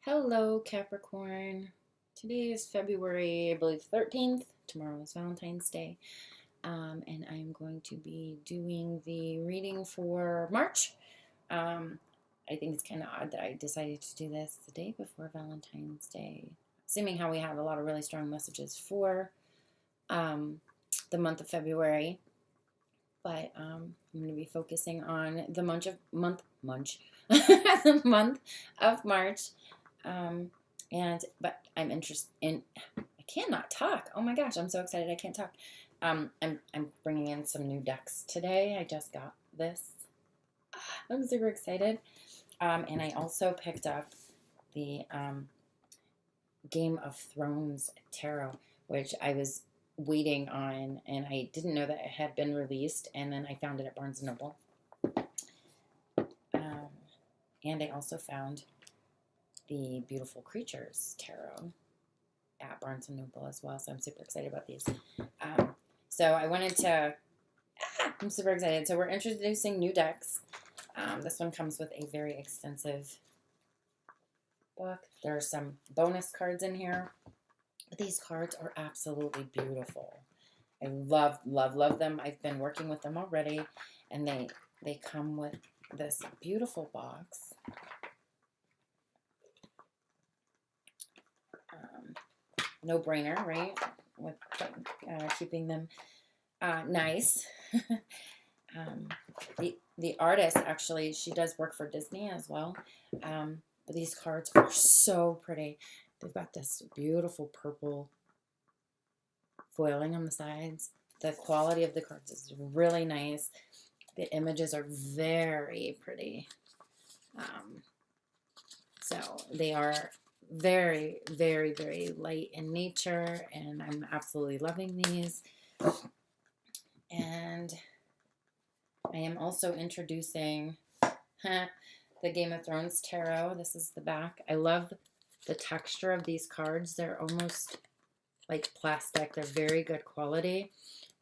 Hello, Capricorn. Today is February, I believe, 13th. Tomorrow is Valentine's Day. And I'm going to be doing the reading for March. I think it's kind of odd that I decided to do this the day before Valentine's Day, assuming how we have a lot of really strong messages for the month of February. But I'm going to be focusing on the the month of March. But I'm interested in, I cannot talk. Oh my gosh, I'm so excited I can't talk. I'm bringing in some new decks today. I just got this. I'm super excited. And I also picked up the Game of Thrones Tarot, which I was waiting on, and I didn't know that it had been released, and then I found it at Barnes & Noble. And I also found the Beautiful Creatures Tarot at Barnes & Noble as well, so I'm super excited about these. So I wanted to, I'm super excited. So we're introducing new decks. This one comes with a very extensive book. There are some bonus cards in here. These cards are absolutely beautiful. I love, love, love them. I've been working with them already, and they come with this beautiful box. No brainer, right? With keeping them nice. The artist, actually, she does work for Disney as well. But these cards are so pretty. They've got this beautiful purple foiling on the sides. The quality of the cards is really nice. The images are very pretty. So they are very, very, very light in nature, and I'm absolutely loving these. And I am also introducing the Game of Thrones Tarot. This is the back. I love the texture of these cards. They're almost like plastic. They're very good quality,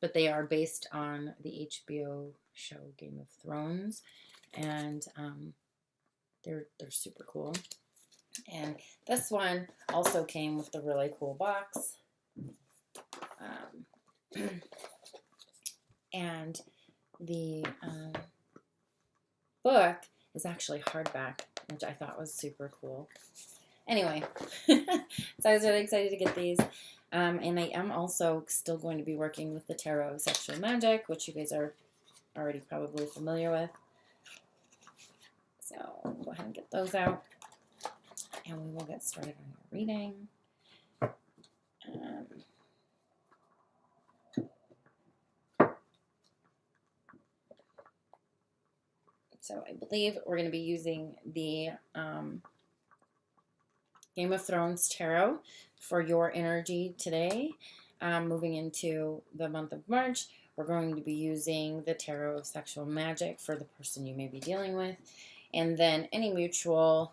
but they are based on the HBO show Game of Thrones, and they're super cool. And this one also came with the really cool box. And the book is actually hardback, which I thought was super cool. Anyway, so I was really excited to get these. And I am also still going to be working with the Tarot of Sexual Magic, which you guys are already probably familiar with. So I'll go ahead and get those out, and we will get started on your reading. So I believe we're going to be using the Game of Thrones Tarot for your energy today. Moving into the month of March, we're going to be using the Tarot of Sexual Magic for the person you may be dealing with. And then any mutual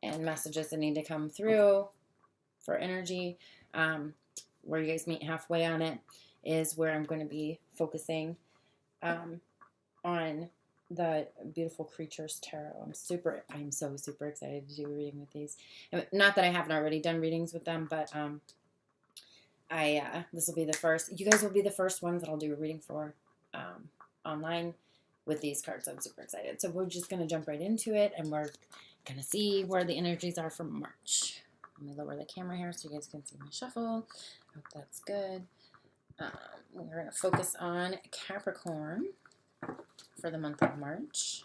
and messages that need to come through for energy, where you guys meet halfway on it, is where I'm going to be focusing on the Beautiful Creatures Tarot. I'm so super excited to do a reading with these. Not that I haven't already done readings with them, but this will be the first. You guys will be the first ones that I'll do a reading for online with these cards. I'm super excited. So we're just going to jump right into it, and we're going to see where the energies are for March. Let me lower the camera here so you guys can see my shuffle. Hope that's good. We're going to focus on Capricorn for the month of March.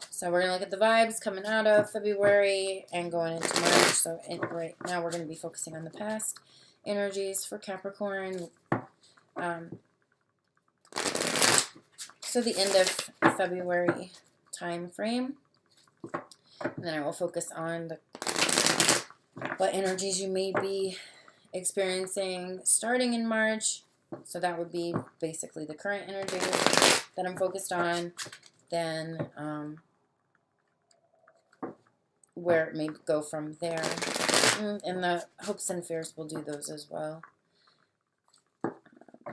So we're going to look at the vibes coming out of February and going into March. So right now we're going to be focusing on the past energies for Capricorn. So the end of February time frame. And then I will focus on what energies you may be experiencing starting in March. So that would be basically the current energies that I'm focused on. Then where it may go from there. And the hopes and fears, will do those as well.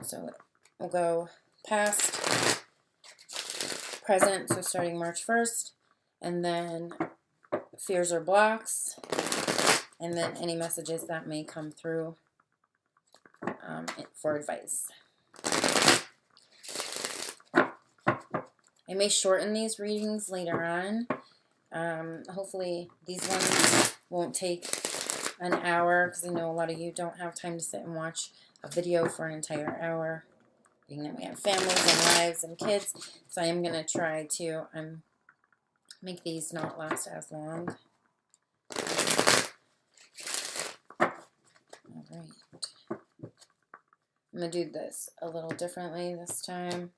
So we'll go past, present, so starting March 1st, and then fears or blocks, and then any messages that may come through for advice. I may shorten these readings later on. Hopefully these ones won't take an hour, because I know a lot of you don't have time to sit and watch a video for an entire hour, being that we have families and lives and kids. So I am going to try to make these not last as long. All right. I'm going to do this a little differently this time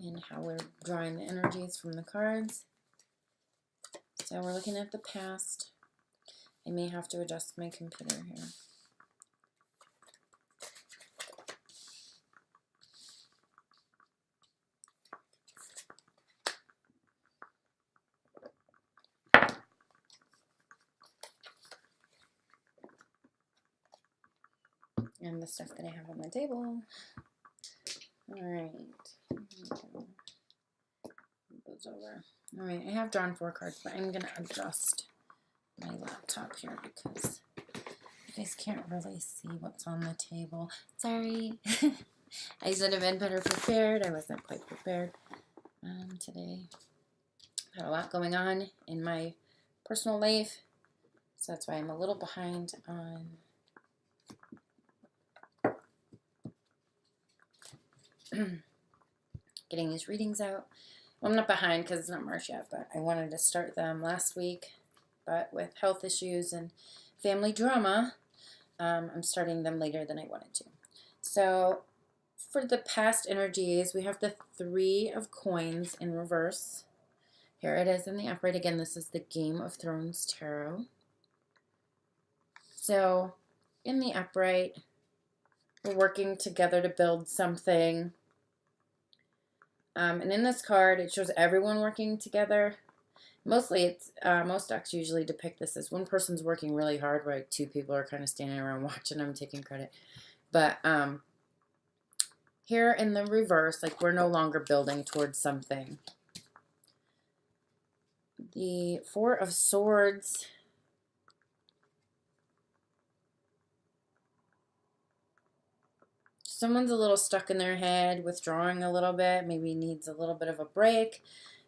in how we're drawing the energies from the cards. So we're looking at the past. I may have to adjust my computer here. And the stuff that I have on the table. All right. Move those over. All right, I have drawn 4 cards, but I'm going to adjust my laptop here because you guys can't really see what's on the table. Sorry. I should have been better prepared. I wasn't quite prepared today. Had a lot going on in my personal life, so that's why I'm a little behind on getting these readings out. Well, I'm not behind because it's not March yet, but I wanted to start them last week. But with health issues and family drama, I'm starting them later than I wanted to. So for the past energies, we have the 3 of coins in reverse. Here it is in the upright. Again, this is the Game of Thrones Tarot. So in the upright, we're working together to build something. And in this card, it shows everyone working together. Mostly, it's most decks usually depict this as one person's working really hard, where 2 people are kind of standing around watching them, taking credit. But here in the reverse, like we're no longer building towards something. The 4 of Swords. Someone's a little stuck in their head, withdrawing a little bit, maybe needs a little bit of a break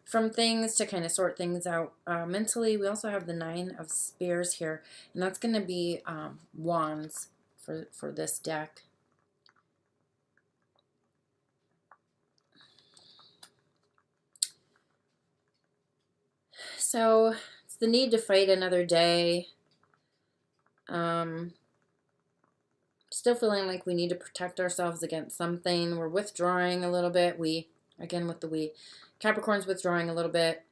from things to kind of sort things out mentally. We also have the 9 of Spears here, and that's going to be wands for this deck. So it's the need to fight another day. Still feeling like we need to protect ourselves against something. We're withdrawing a little bit. Again with the Capricorn's withdrawing a little bit,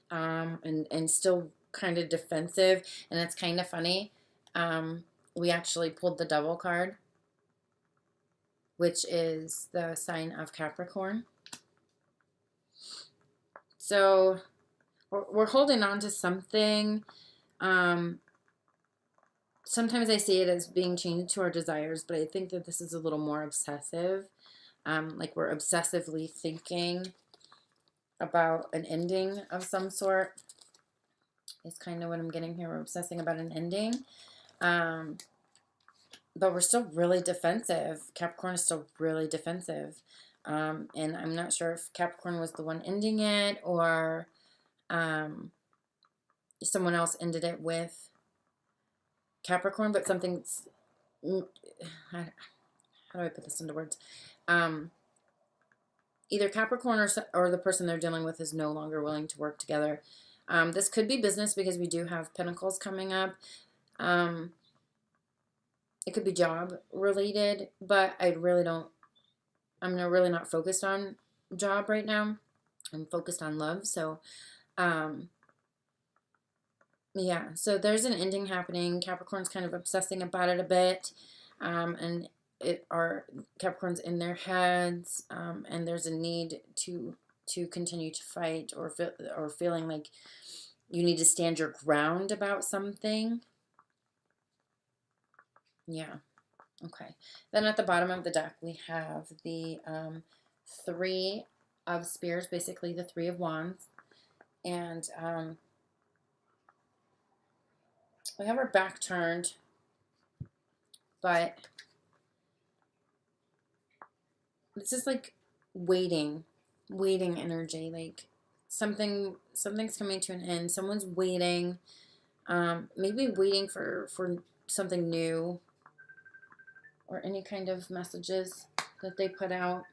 and still kind of defensive. And it's kind of funny. We actually pulled the Devil card, which is the sign of Capricorn. So we're holding on to something. Sometimes I see it as being chained to our desires, but I think that this is a little more obsessive. Like we're obsessively thinking about an ending of some sort. It's kind of what I'm getting here. We're obsessing about an ending. But we're still really defensive. Capricorn is still really defensive. And I'm not sure if Capricorn was the one ending it, or someone else ended it with Capricorn, but something's, how do I put this into words? Either Capricorn or the person they're dealing with is no longer willing to work together. This could be business because we do have Pentacles coming up. It could be job related, but I'm really not focused on job right now. I'm focused on love. So, yeah, so there's an ending happening. Capricorn's kind of obsessing about it a bit, and Capricorn's in their heads, and there's a need to continue to fight, or feeling like you need to stand your ground about something. Yeah, okay. Then at the bottom of the deck we have the 3 of Spears, basically the Three of Wands. And we have our back turned, but this is like waiting energy. Like something's coming to an end. Someone's waiting, maybe waiting for something new, or any kind of messages that they put out.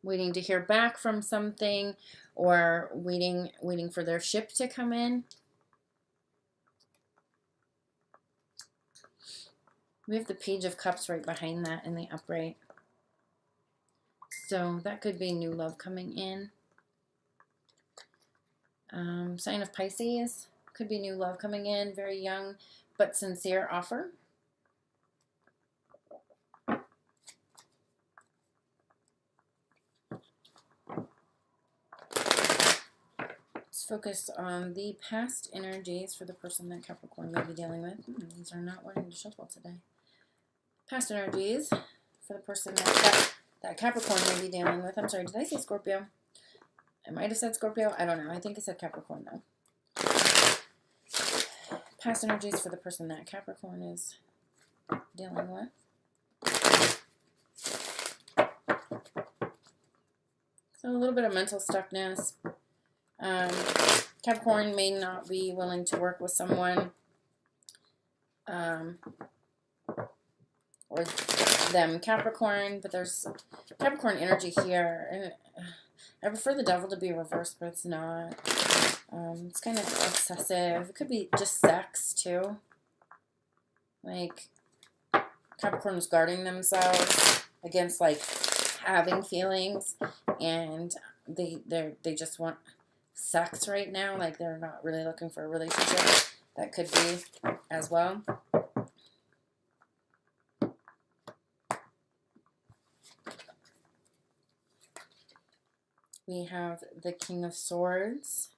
Waiting to hear back from something, or waiting for their ship to come in. We have the Page of Cups right behind that in the upright. So that could be new love coming in. Sign of Pisces, could be new love coming in. Very young but sincere offer. Let's focus on the past energies for the person that Capricorn may be dealing with. These are not wanting to shuffle today. Past energies for the person that Capricorn may be dealing with. I'm sorry, did I say Scorpio? I might have said Scorpio. I don't know. I think I said Capricorn, though. Past energies for the person that Capricorn is dealing with. So a little bit of mental stuckness. Capricorn may not be willing to work with someone, or them Capricorn, but there's Capricorn energy here, and I prefer the Devil to be reversed, but it's not. It's kind of obsessive. It could be just sex too, like Capricorn is guarding themselves against like having feelings, and they just want sex right now. Like they're not really looking for a relationship. That could be as well. We have the King of Swords.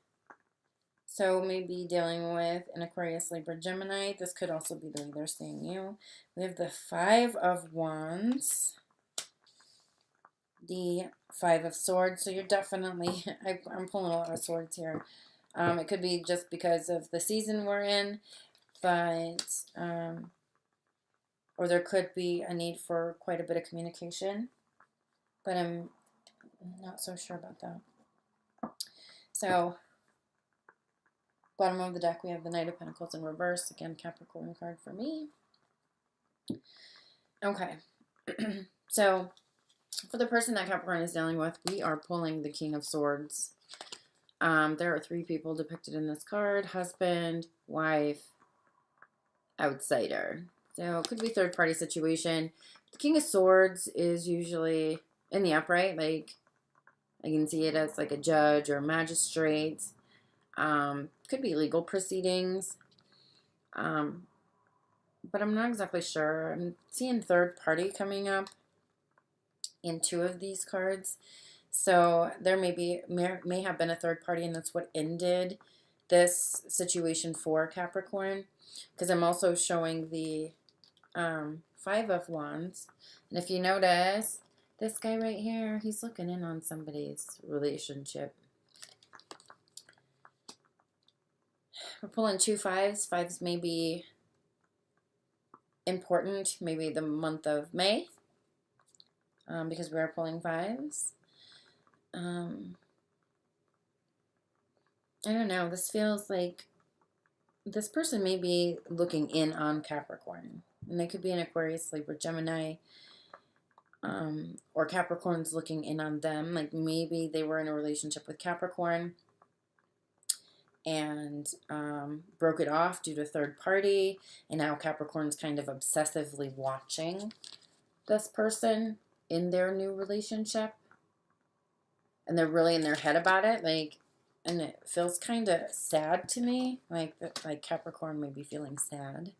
So maybe dealing with an Aquarius, Libra, Gemini. This could also be the way they're seeing you. We have the Five of Wands. The Five of Swords. So you're definitely, I'm pulling a lot of swords here. It could be just because of the season we're in, but, or there could be a need for quite a bit of communication, but I'm not so sure about that. So, bottom of the deck, we have the Knight of Pentacles in reverse. Again, Capricorn card for me. Okay. So, for the person that Capricorn is dealing with, we are pulling the King of Swords. There are three people depicted in this card. Husband, wife, outsider. So, it could be third-party situation. The King of Swords is usually in the upright. Like, I can see it as like a judge or a magistrate. Could be legal proceedings. But I'm not exactly sure. I'm seeing third party coming up in two of these cards. So there may have been a third party, and that's what ended this situation for Capricorn. Because I'm also showing the Five of Wands. And if you notice, this guy right here, he's looking in on somebody's relationship. We're pulling two fives. Fives may be important, maybe the month of May, because we are pulling fives. I don't know. This feels like this person may be looking in on Capricorn. And they could be an Aquarius, Libra, Gemini. Or Capricorn's looking in on them. Like maybe they were in a relationship with Capricorn and broke it off due to third party, and now Capricorn's kind of obsessively watching this person in their new relationship, and they're really in their head about it. Like, and it feels kind of sad to me, like Capricorn may be feeling sad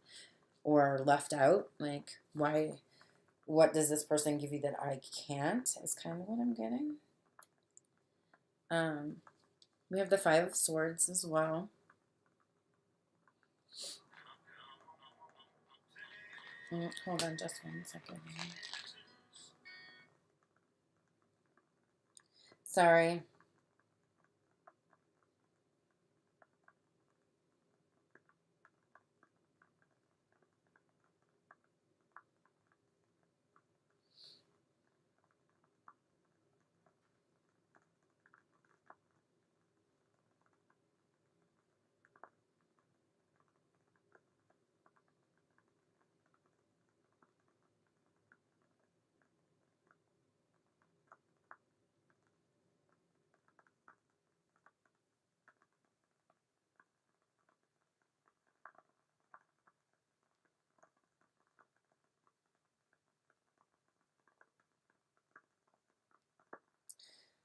or left out. Like, why? What does this person give you that I can't? Is kind of what I'm getting. We have the Five of Swords as well. Hold on just one second. Sorry.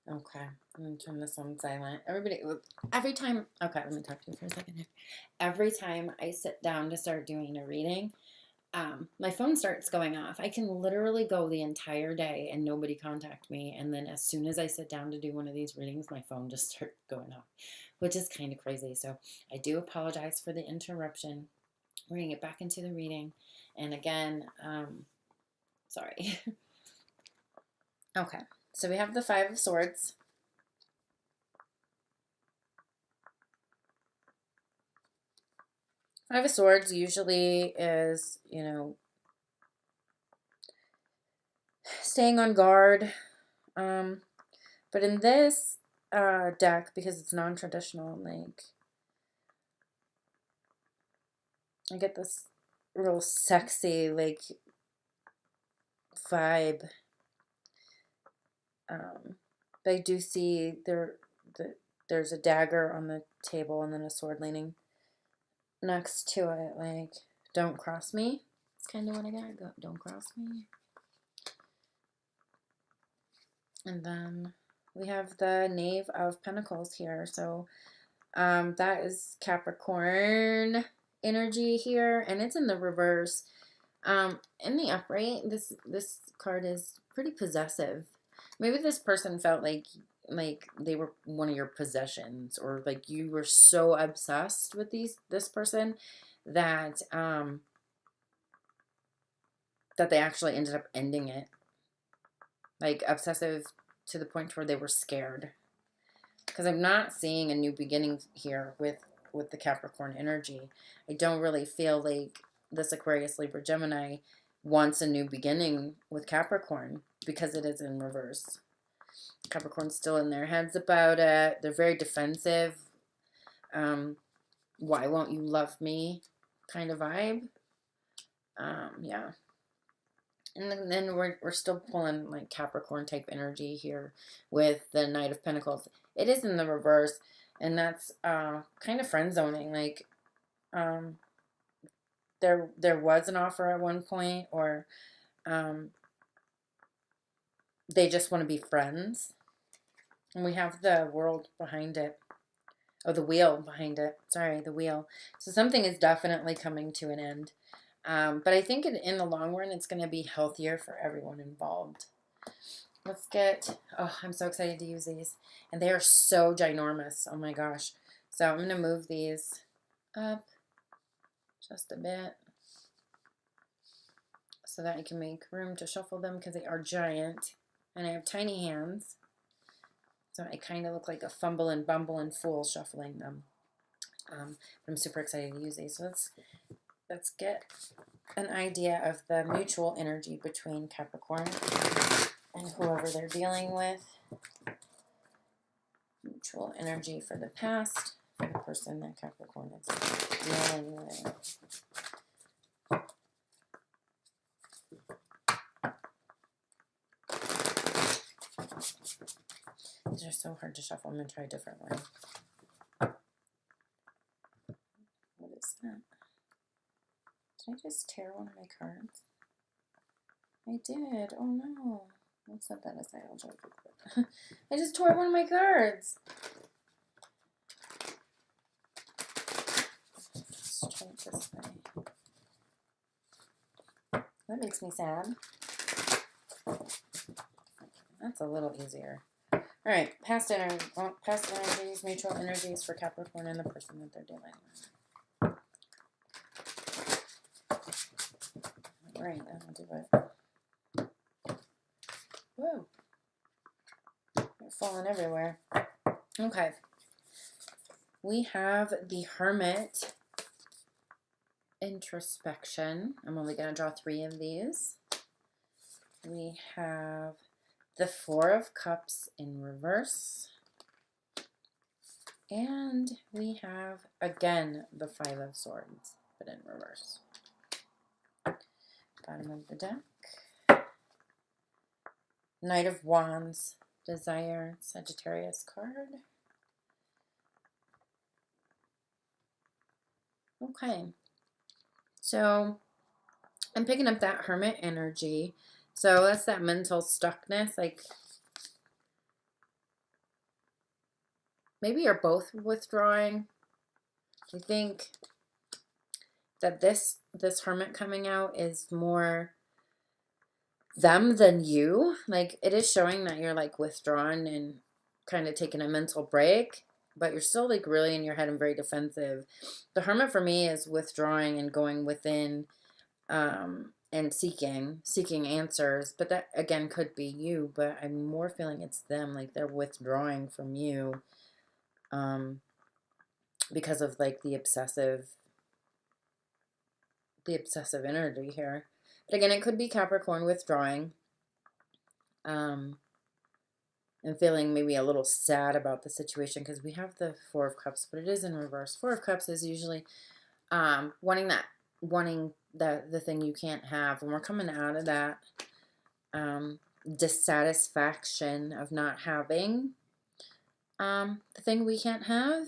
Okay, I'm gonna turn this on silent. Everybody, every time, okay, let me talk to you for a second here. Every time I sit down to start doing a reading, my phone starts going off. I can literally go the entire day and nobody contact me. And then as soon as I sit down to do one of these readings, my phone just starts going off, which is kind of crazy. So I do apologize for the interruption. We're going to get back into the reading. And again, sorry. Okay, so we have the Five of Swords. Five of Swords usually is, staying on guard. But in this deck, because it's non-traditional, like, I get this real sexy, like, vibe. But I do see there's a dagger on the table and then a sword leaning next to it, like, don't cross me. That's kind of what I got. Don't cross me. And then we have the Knave of Pentacles here. So that is Capricorn energy here, and it's in the reverse. In the upright, this card is pretty possessive. Maybe this person felt like they were one of your possessions, or like you were so obsessed with this person that that they actually ended up ending it. Like obsessive to the point where they were scared. Because I'm not seeing a new beginning here with the Capricorn energy. I don't really feel like this Aquarius, Libra, Gemini wants a new beginning with Capricorn because it is in reverse. Capricorn's still in their heads about it. They're very defensive. Why won't you love me kind of vibe. Yeah. And then we're still pulling like Capricorn type energy here with the Knight of Pentacles. It is in the reverse, and that's kind of friend zoning. Like there was an offer at one point, or they just want to be friends. And we have the world behind it. Oh, the wheel behind it. Sorry, the wheel. So something is definitely coming to an end. But I think in the long run, it's going to be healthier for everyone involved. Let's get, oh, I'm so excited to use these. And they are so ginormous. Oh my gosh. So I'm going to move these up just a bit so that I can make room to shuffle them because they are giant. And I have tiny hands. So I kind of look like a fumble and bumble and fool shuffling them. I'm super excited to use these. So let's get an idea of the mutual energy between Capricorn and whoever they're dealing with. Mutual energy for the past, for the person that Capricorn is dealing with. These are so hard to shuffle. I'm going to try a different one. What is that? Did I just tear one of my cards? I did. Oh no. I'll set that aside. I'll try to fix it. I just tore one of my cards. Let's try it this way. That makes me sad. That's a little easier. All right, past energies, mutual energies for Capricorn and the person that they're dealing with. All right, that'll do it. Whoa. falling everywhere. Okay. We have the Hermit introspection. I'm only going to draw 3 of these. We have the 4 of Cups in reverse. And we have, again, the 5 of Swords, but in reverse. Bottom of the deck. Knight of Wands, Desire, Sagittarius card. Okay. So I'm picking up that Hermit energy. So that's that mental stuckness. Like, maybe you're both withdrawing. I think that this Hermit coming out is more them than you. Like, it is showing that you're like withdrawn and kind of taking a mental break, but you're still like really in your head and very defensive. The Hermit for me is withdrawing and going within, and seeking answers. But that again could be you, but I'm more feeling it's them. Like, they're withdrawing from you, because of like the obsessive energy here. But again, it could be Capricorn withdrawing, and feeling maybe a little sad about the situation, because we have the 4 of Cups, but it is in reverse. 4 of Cups is usually wanting the thing you can't have. When we're coming out of that dissatisfaction of not having the thing we can't have.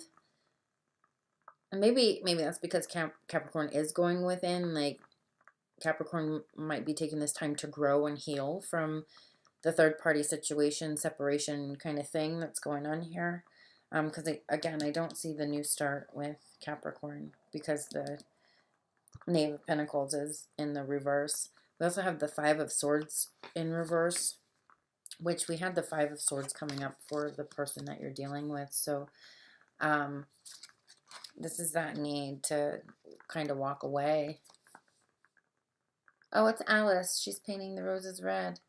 And maybe that's because Capricorn is going within. Like, Capricorn might be taking this time to grow and heal from the third party situation, separation kind of thing that's going on here. Because again, I don't see the new start with Capricorn, because the Knave of Pentacles is in the reverse. We also have the 5 of Swords in reverse, which we had the 5 of Swords coming up for the person that you're dealing with. So this is that need to kind of walk away. Oh, it's Alice. She's painting the roses red.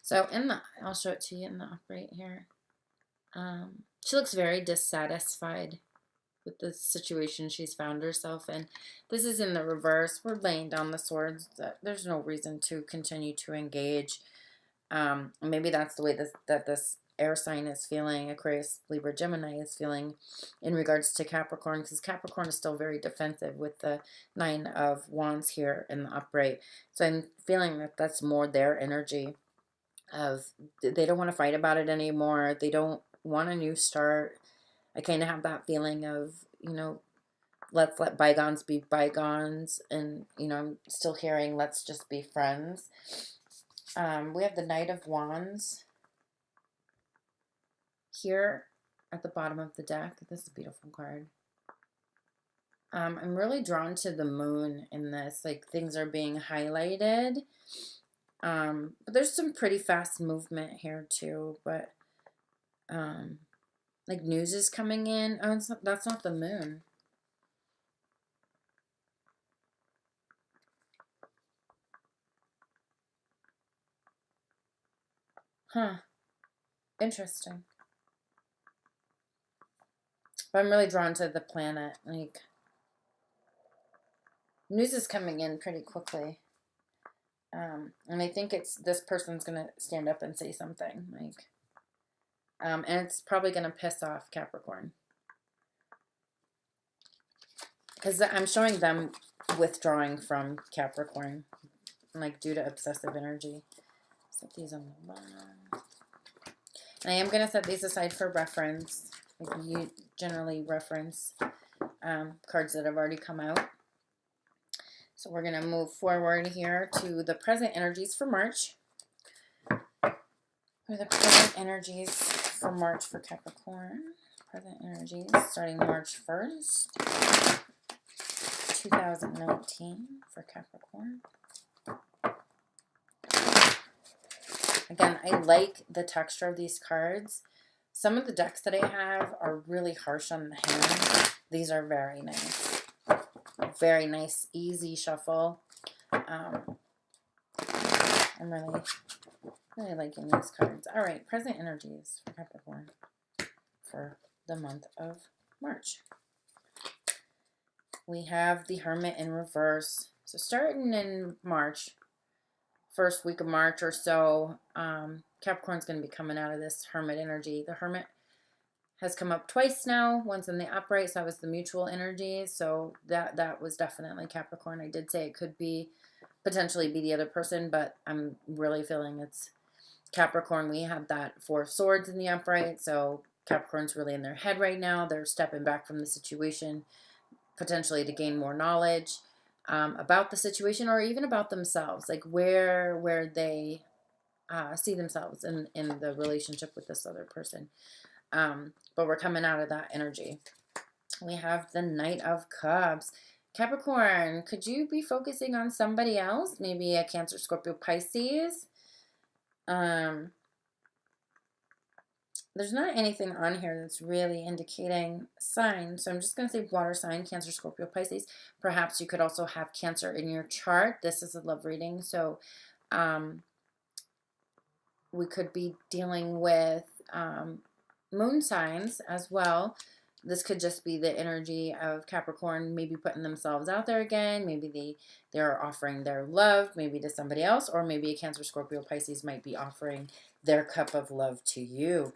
So I'll show it to you in the upright here. She looks very dissatisfied with the situation she's found herself in. This is in the reverse. We're laying down the swords. There's no reason to continue to engage. Maybe that's the way this air sign is feeling. Aquarius, Libra, Gemini is feeling in regards to Capricorn, because Capricorn is still very defensive with the 9 of Wands here in the upright. So I'm feeling that that's more their energy of they don't want to fight about it anymore. They don't want a new start. I kind of have that feeling of, let's let bygones be bygones. And, I'm still hearing let's just be friends. We have the Knight of Wands here at the bottom of the deck. This is a beautiful card. I'm really drawn to the moon in this. Like, things are being highlighted. But there's some pretty fast movement here too. But like, news is coming in. Oh, that's not the moon. Huh. Interesting. But I'm really drawn to the planet. Like, news is coming in pretty quickly. And I think this person's going to stand up and say something. Like, and it's probably going to piss off Capricorn. Because I'm showing them withdrawing from Capricorn, like, due to obsessive energy. Set these on the bottom. And I am going to set these aside for reference. Like, you generally reference cards that have already come out. So we're going to move forward here to the present energies for March. For the present energies for March for Capricorn. Present energies starting March 1st, 2019 for Capricorn. Again, I like the texture of these cards. Some of the decks that I have are really harsh on the hand. These are very nice. Very nice, easy shuffle. I'm really Really liking these cards. All right, present energies for Capricorn for the month of March. We have the Hermit in reverse. So starting in March, first week of March or so, Capricorn's going to be coming out of this Hermit energy. The Hermit has come up twice now. Once in the upright, so that was the mutual energy. So that was definitely Capricorn. I did say it could be potentially be the other person, but I'm really feeling it's Capricorn. We have that Four of Swords in the upright, so Capricorn's really in their head right now. They're stepping back from the situation, potentially to gain more knowledge about the situation or even about themselves, like where they see themselves in the relationship with this other person. But we're coming out of that energy. We have the Knight of Cups. Capricorn, could you be focusing on somebody else? Maybe a Cancer, Scorpio, Pisces? There's not anything on here that's really indicating sign. So I'm just going to say water sign, Cancer, Scorpio, Pisces. Perhaps you could also have Cancer in your chart. This is a love reading. So we could be dealing with moon signs as well. This could just be the energy of Capricorn maybe putting themselves out there again. Maybe they're offering their love maybe to somebody else, or maybe a Cancer, Scorpio, Pisces might be offering their cup of love to you.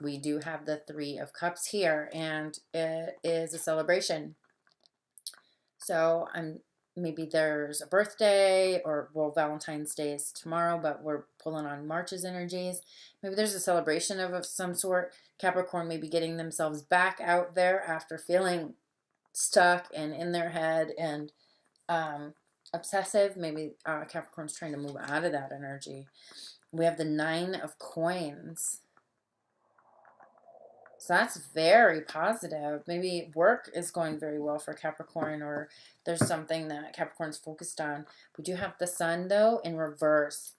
We do have the Three of Cups here, and it is a celebration. So maybe there's a birthday, or well, Valentine's Day is tomorrow, but we're pulling on March's energies. Maybe there's a celebration of some sort. Capricorn may be getting themselves back out there after feeling stuck and in their head and obsessive. Maybe Capricorn's trying to move out of that energy. We have the Nine of Coins. So that's very positive. Maybe work is going very well for Capricorn, or there's something that Capricorn's focused on. We do have the Sun, though, in reverse.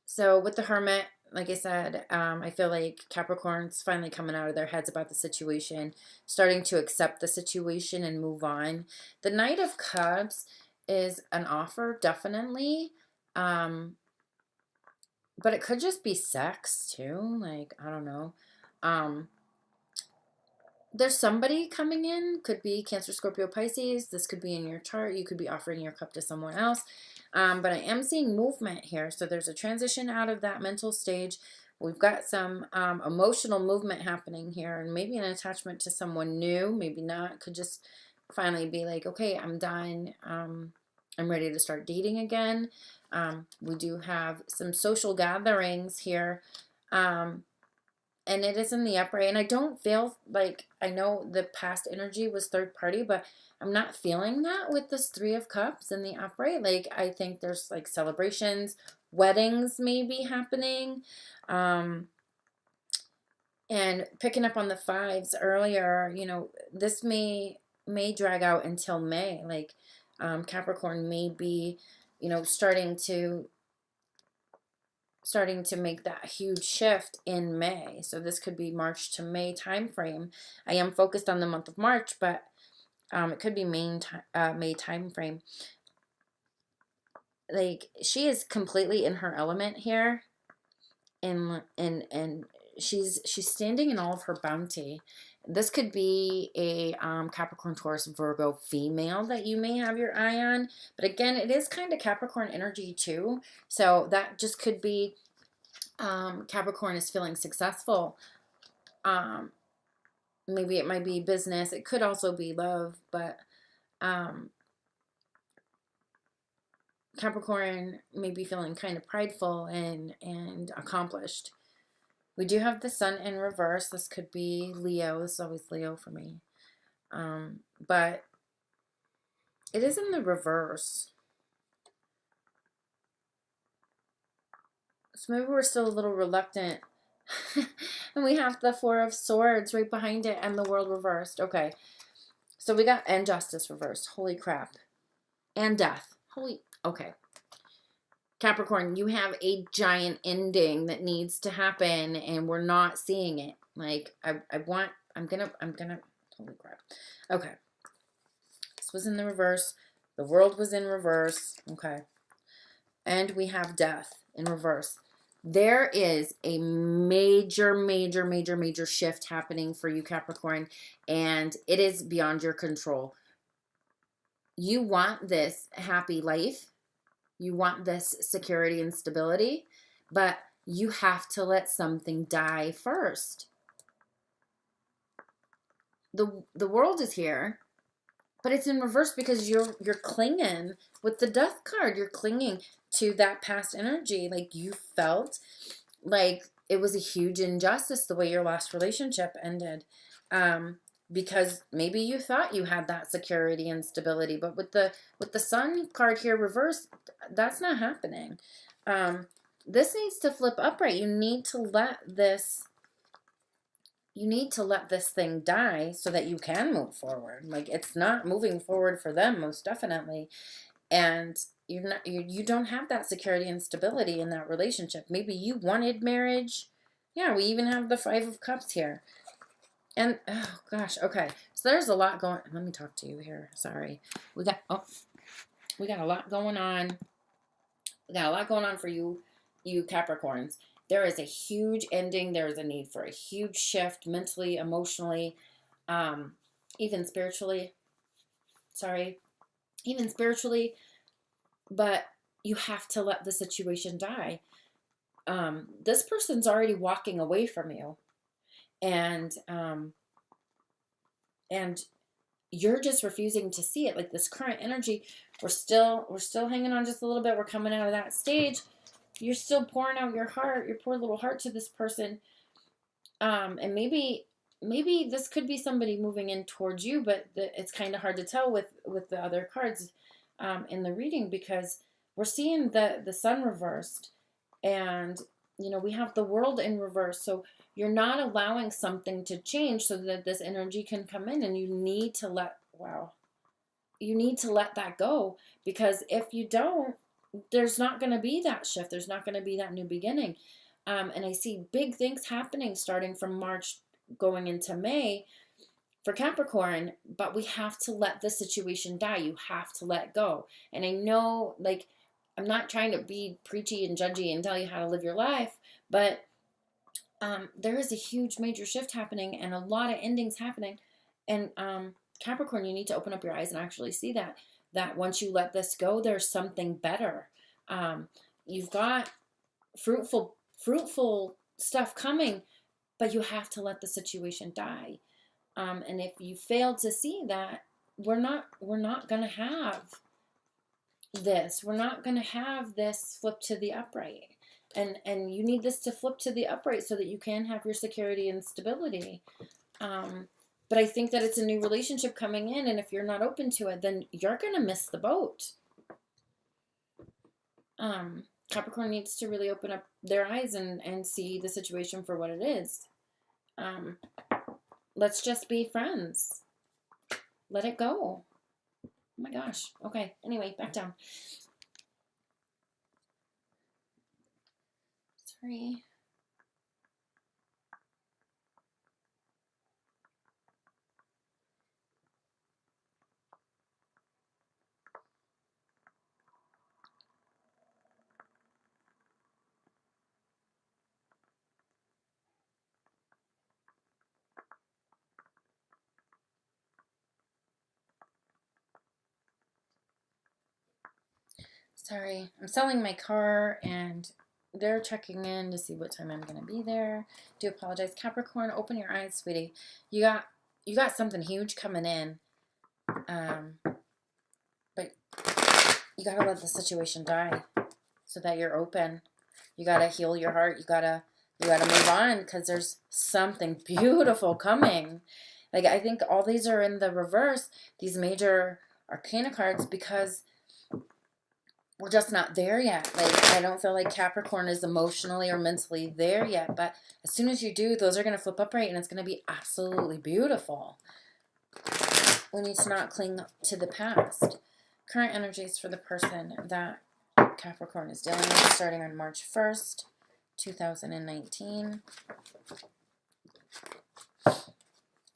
So with the Hermit, like I said, I feel like Capricorn's finally coming out of their heads about the situation, starting to accept the situation and move on. The Knight of Cups is an offer, definitely. But it could just be sex too. Like, I don't know. There's somebody coming in. Could be Cancer, Scorpio, Pisces. This could be in your chart. You could be offering your cup to someone else. But I am seeing movement here. So there's a transition out of that mental stage. We've got some emotional movement happening here. And maybe an attachment to someone new. Maybe not. Could just finally be like, okay, I'm done. I'm ready to start dating again. We do have some social gatherings here, and it is in the upright, and I don't feel like, I know the past energy was third party, but I'm not feeling that with this Three of Cups in the upright. Like, I think there's like celebrations, weddings maybe happening, and picking up on the fives earlier, you know, this may drag out until May. Like, Capricorn may be, you know, starting to make that huge shift in May. So this could be March to May time frame. I am focused on the month of March, but it could be May time frame. Like, she is completely in her element here, and she's standing in all of her bounty. This could be a Capricorn, Taurus, Virgo female that you may have your eye on. But again, it is kind of Capricorn energy too. So that just could be Capricorn is feeling successful. Maybe it might be business. It could also be love. But Capricorn may be feeling kind of prideful and accomplished. We do have the Sun in reverse. This could be Leo. This is always Leo for me. But it is in the reverse. So maybe we're still a little reluctant. And we have the Four of Swords right behind it and the World reversed. Okay. So we got and Justice reversed. Holy crap. And Death. Okay. Capricorn, you have a giant ending that needs to happen, and we're not seeing it. Like, I'm gonna, holy crap. Okay. This was in the reverse. The World was in reverse. Okay. And we have death in reverse. There is a major, major, major, major shift happening for you, Capricorn, and it is beyond your control. You want this happy life. You want this security and stability, but you have to let something die first. The world is here, but it's in reverse because you're clinging with the death card. You're clinging to that past energy. Like, you felt like it was a huge injustice the way your last relationship ended. Because maybe you thought you had that security and stability, but with the Sun card here reversed, that's not happening. This needs to flip upright. You need to let this thing die so that you can move forward. Like, it's not moving forward for them, most definitely. And you don't have that security and stability in that relationship. Maybe you wanted marriage. Yeah, we even have the 5 of Cups here. And, oh gosh, okay. So there's a lot going, let me talk to you here. Sorry. We got a lot going on. We got a lot going on for you Capricorns. There is a huge ending. There is a need for a huge shift mentally, emotionally, even spiritually. Even spiritually. But you have to let the situation die. This person's already walking away from you. And you're just refusing to see it. Like, this current energy, we're still hanging on just a little bit. We're coming out of that stage. You're still pouring out your heart, your poor little heart, to this person. And maybe this could be somebody moving in towards you, but it's kind of hard to tell with the other cards in the reading, because we're seeing the Sun reversed, and we have the World in reverse. So you're not allowing something to change so that this energy can come in, and you need to let that go, because if you don't, there's not going to be that shift. There's not going to be that new beginning. And I see big things happening starting from March going into May for Capricorn, but we have to let the situation die. You have to let go. And I know, like, I'm not trying to be preachy and judgy and tell you how to live your life, but there is a huge major shift happening and a lot of endings happening. And Capricorn, you need to open up your eyes and actually see that once you let this go, there's something better. You've got fruitful stuff coming, but you have to let the situation die. And if you fail to see that, we're not going to have this. We're not going to have this flip to the upright. And you need this to flip to the upright so that you can have your security and stability. But I think that it's a new relationship coming in, and if you're not open to it, then you're going to miss the boat. Capricorn needs to really open up their eyes and see the situation for what it is. Let's just be friends. Let it go. Oh my gosh. Okay. Anyway, back down. Sorry. Sorry, I'm selling my car and they're checking in to see what time I'm going to be there. Do apologize. Capricorn, open your eyes, sweetie. You got something huge coming in. But you got to let the situation die so that you're open. You got to heal your heart. You got to move on, because there's something beautiful coming. Like, I think all these are in the reverse, these major arcana cards, because we're just not there yet. Like, I don't feel like Capricorn is emotionally or mentally there yet. But as soon as you do, those are going to flip upright, and it's going to be absolutely beautiful. We need to not cling to the past. Current energies for the person that Capricorn is dealing with, starting on March 1st, 2019.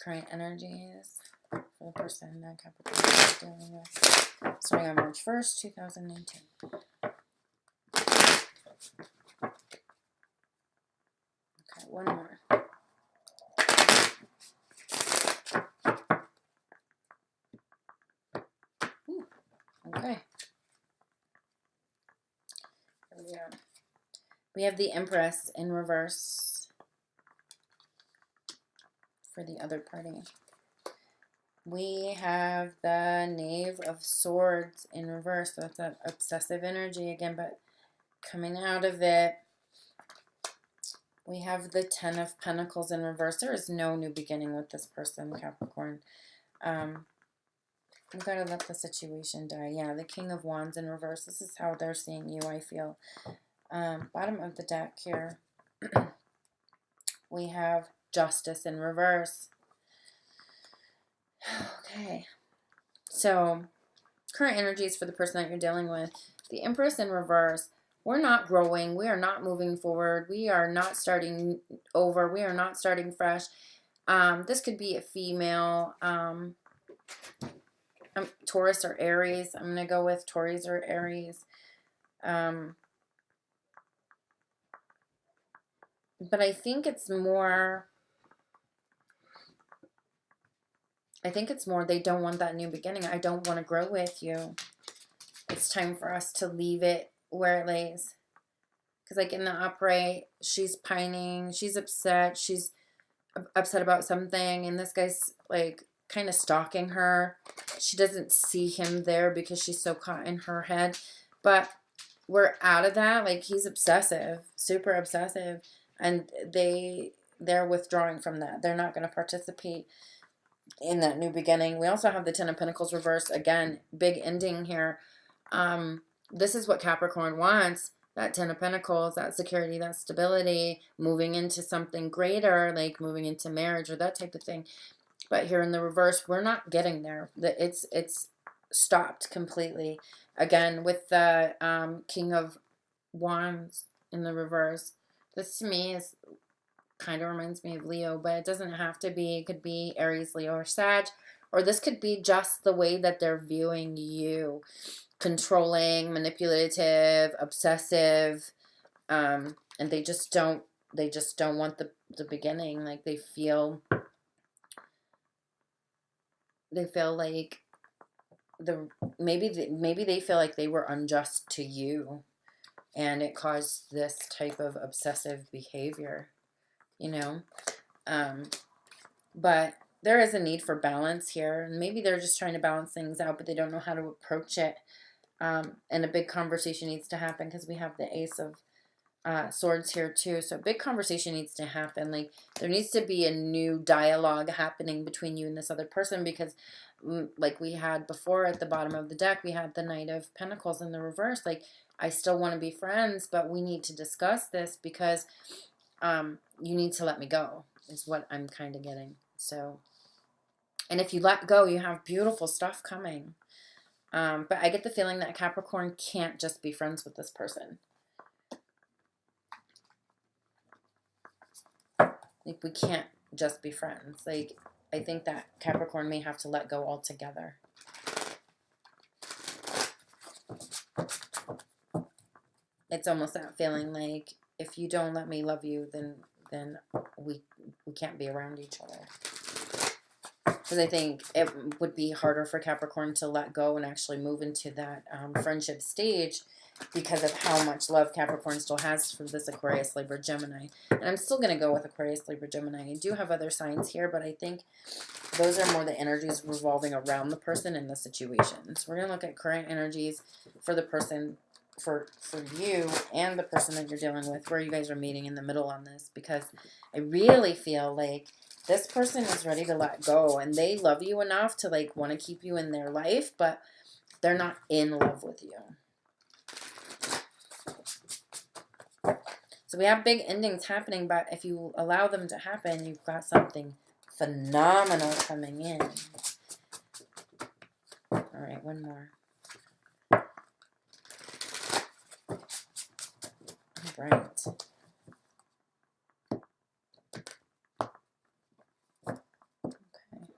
Current energies for the person that Capricorn is dealing with, starting on March 1st, 2019. Okay, one more. Ooh, okay. Here we go. We have the Empress in reverse for the other party. We have the Knave of Swords in reverse. So that's that obsessive energy again, but coming out of it. We have the Ten of Pentacles in reverse. There is no new beginning with this person, Capricorn. We've got to let the situation die. Yeah, the King of Wands in reverse. This is how they're seeing you, I feel. Bottom of the deck here. We have Justice in reverse. Okay. So, current energies for the person that you're dealing with. The Empress in reverse. We're not growing. We are not moving forward. We are not starting over. We are not starting fresh. This could be a female, Taurus or Aries. I'm going to go with Taurus or Aries. But I think it's more... they don't want that new beginning. I don't want to grow with you. It's time for us to leave it where it lays. Because like in the upright, she's pining. She's upset. She's upset about something. And this guy's like kind of stalking her. She doesn't see him there because she's so caught in her head. But we're out of that. Like he's obsessive. Super obsessive. And they're withdrawing from that. They're not going to participate in that new beginning. We also have the Ten of Pentacles reversed. Again, big ending here. This is what Capricorn wants. That Ten of Pentacles, that security, that stability, moving into something greater, like moving into marriage or that type of thing. But here in the reverse, we're not getting there. It's stopped completely. Again, with the King of Wands in the reverse. This to me is kind of reminds me of Leo, but it doesn't have to be. It could be Aries, Leo, or Sag. Or this could be just the way that they're viewing you. Controlling, manipulative, obsessive. And they just don't want the beginning. Like they feel like maybe they feel like they were unjust to you. And it caused this type of obsessive behavior. You know, but there is a need for balance here, and maybe they're just trying to balance things out, but they don't know how to approach it. And a big conversation needs to happen because we have the Ace of Swords here too. So a big conversation needs to happen. Like there needs to be a new dialogue happening between you and this other person because, like we had before at the bottom of the deck, we had the Knight of Pentacles in the reverse. Like I still want to be friends, but we need to discuss this because you need to let me go is what I'm kind of getting. So, and if you let go, you have beautiful stuff coming. But I get the feeling that Capricorn can't just be friends with this person. Like we can't just be friends. Like I think that Capricorn may have to let go altogether. It's almost that feeling like if you don't let me love you, then we can't be around each other. Because I think it would be harder for Capricorn to let go and actually move into that friendship stage because of how much love Capricorn still has for this Aquarius, Libra, Gemini. And I'm still going to go with Aquarius, Libra, Gemini. I do have other signs here, but I think those are more the energies revolving around the person and the situation. So we're going to look at current energies for the person, for you and the person that you're dealing with, where you guys are meeting in the middle on this, because I really feel like this person is ready to let go and they love you enough to like want to keep you in their life, but they're not in love with you. So we have big endings happening, but if you allow them to happen, you've got something phenomenal coming in. All right, one more. Right. Okay.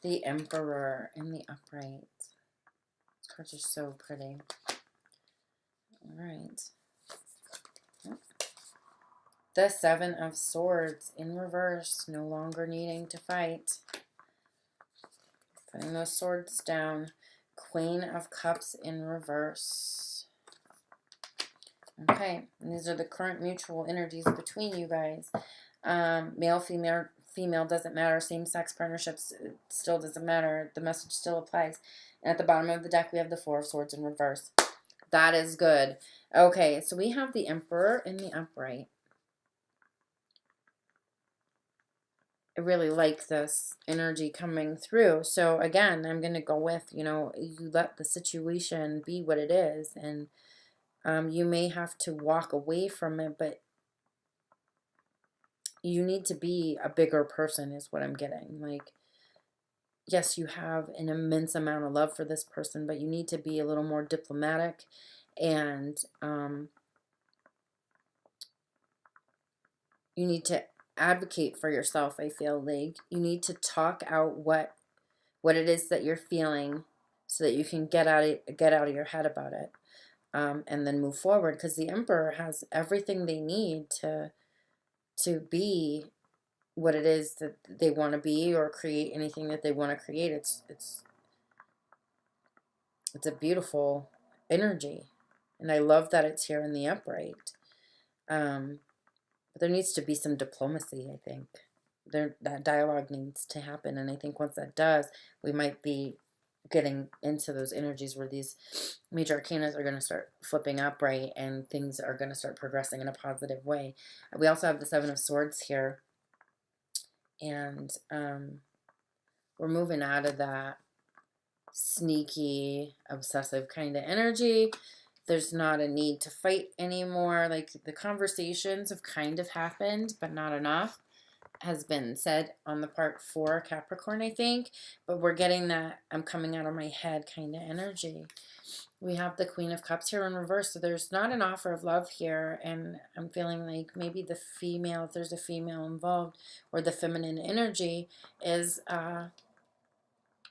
The Emperor in the upright. These cards are so pretty. All right. The Seven of Swords in reverse, no longer needing to fight. Putting those swords down. Queen of Cups in reverse. Okay, and these are the current mutual energies between you guys. Male, female doesn't matter. Same-sex partnerships, it still doesn't matter. The message still applies. And at the bottom of the deck, we have the Four of Swords in reverse. That is good. Okay, so we have the Emperor in the upright. I really like this energy coming through. So again, I'm going to go with, you let the situation be what it is. And you may have to walk away from it, but you need to be a bigger person is what I'm getting. Like, yes, you have an immense amount of love for this person, but you need to be a little more diplomatic and you need to advocate for yourself. I feel like you need to talk out what it is that you're feeling so that you can get out of your head about it, and then move forward, because the Emperor has everything they need to be what it is that they want to be or create anything that they want to create. It's a beautiful energy, and I love that it's here in the upright. But there needs to be some diplomacy, I think. That dialogue needs to happen, and I think once that does, we might be getting into those energies where these major arcanas are going to start flipping upright and things are going to start progressing in a positive way. We also have the Seven of Swords here, and we're moving out of that sneaky, obsessive kind of energy. There's not a need to fight anymore. Like, the conversations have kind of happened, but not enough has been said on the part for Capricorn, I think. But we're getting that I'm coming out of my head kind of energy. We have the Queen of Cups here in reverse, so there's not an offer of love here, and I'm feeling like maybe the female, if there's a female involved, or the feminine energy is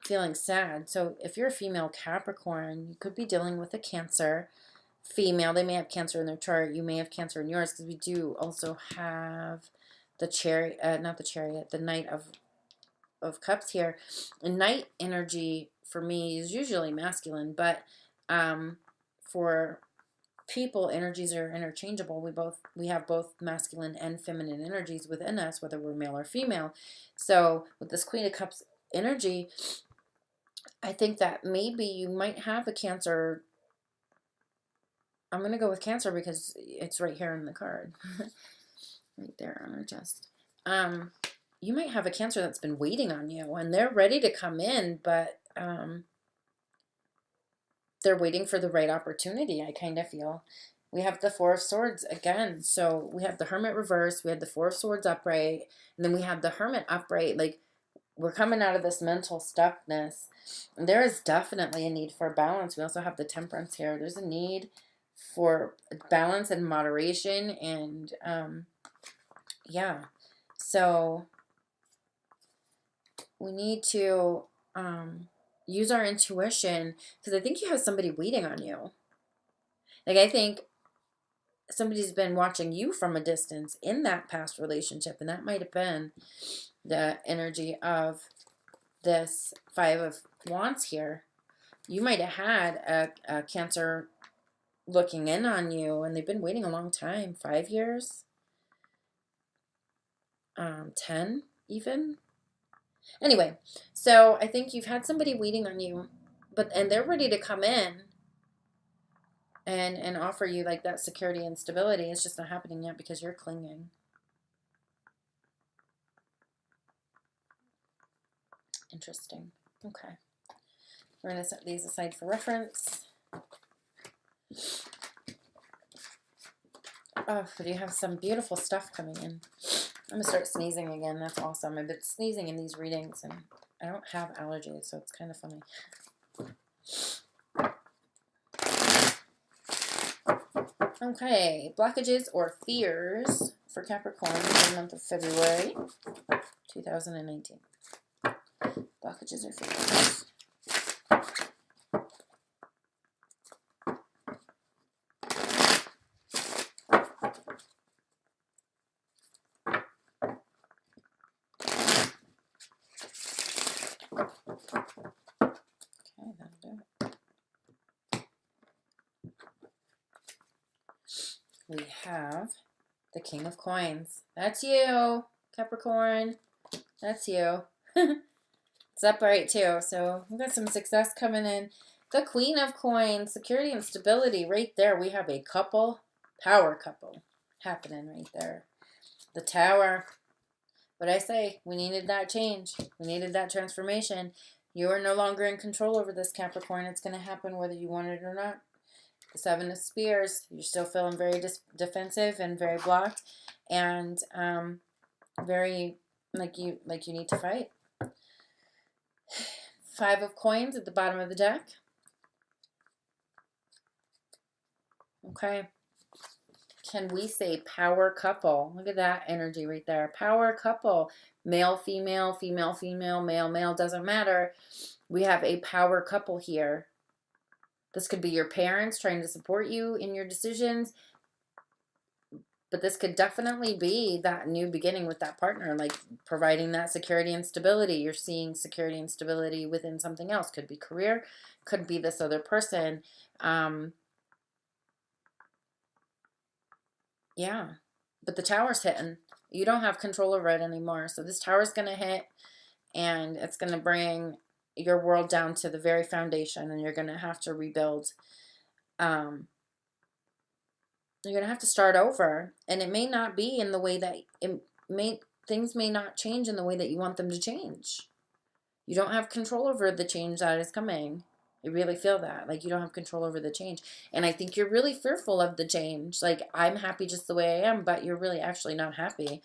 feeling sad. So if you're a female Capricorn, you could be dealing with a Cancer female. They may have Cancer in their chart. You may have Cancer in yours, because we do also have the the Knight of Cups here. And Knight energy for me is usually masculine, but for people, energies are interchangeable. We have both masculine and feminine energies within us, whether we're male or female. So with this Queen of Cups energy, I think that maybe you might have a Cancer. I'm going to go with Cancer because it's right here in the card. Right there on her chest. You might have a Cancer that's been waiting on you, and they're ready to come in, but they're waiting for the right opportunity, I kind of feel. We have the Four of Swords again. So we have the Hermit reverse, we had the Four of Swords upright, and then we have the Hermit upright. Like, we're coming out of this mental stuckness. And there is definitely a need for balance. We also have the Temperance here. There's a need for balance and moderation, and yeah. So we need to use our intuition, because I think you have somebody waiting on you. Like, I think somebody's been watching you from a distance in that past relationship, and that might have been the energy of this Five of Wands here. You might have had a Cancer looking in on you, and they've been waiting a long time. 5 years? 10 even? Anyway, so I think you've had somebody waiting on you, and they're ready to come in and offer you like that security and stability. It's just not happening yet because you're clinging. Interesting. Okay. We're going to set these aside for reference. Oh, but you have some beautiful stuff coming in. I'm going to start sneezing again. That's awesome. I've been sneezing in these readings, and I don't have allergies, so it's kind of funny. Okay, blockages or fears for Capricorn in the month of February 2019. Blockages or fears. we have the King of Coins. That's you, Capricorn. That's you. It's upright too. So we've got some success coming in. The Queen of Coins, security and stability right there. We have a couple, power couple happening right there. The Tower. What I say, we needed that change. We needed that transformation. You are no longer in control over this, Capricorn. It's going to happen whether you want it or not. The Seven of Spears. You're still feeling very defensive and very blocked, and very like you need to fight. Five of Coins at the bottom of the deck. Okay. Can we say power couple? Look at that energy right there. Power couple. Male, female, female, female, male, male. Doesn't matter. We have a power couple here. This could be your parents trying to support you in your decisions. But this could definitely be that new beginning with that partner, like providing that security and stability. You're seeing security and stability within something else. Could be career, could be this other person. Yeah, but the Tower's hitting. You don't have control over it anymore. So this Tower's going to hit, and it's going to bring your world down to the very foundation, and you're going to have to rebuild. You're going to have to start over, and it may not be in the way that things may not change in the way that you want them to change. You don't have control over the change that is coming. You really feel that, like you don't have control over the change. And I think you're really fearful of the change. Like, I'm happy just the way I am, but you're really actually not happy.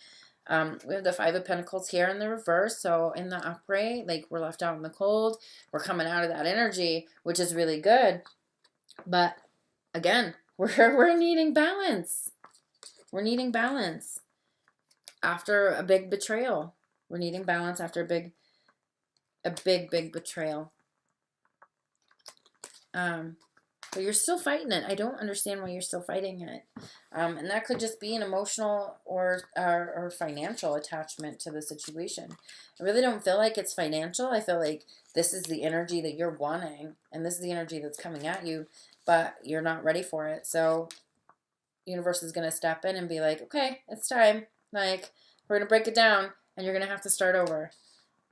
We have the Five of Pentacles here in the reverse. So in the upright, like, we're left out in the cold. We're coming out of that energy, which is really good. But again, we're needing balance. We're needing balance after a big betrayal. We're needing balance after a big betrayal. But you're still fighting it. I don't understand why you're still fighting it. And that could just be an emotional or financial attachment to the situation. I really don't feel like it's financial. I feel like this is the energy that you're wanting, and this is the energy that's coming at you, but you're not ready for it. So universe is going to step in and be like, okay, it's time. Like, we're going to break it down, and you're going to have to start over.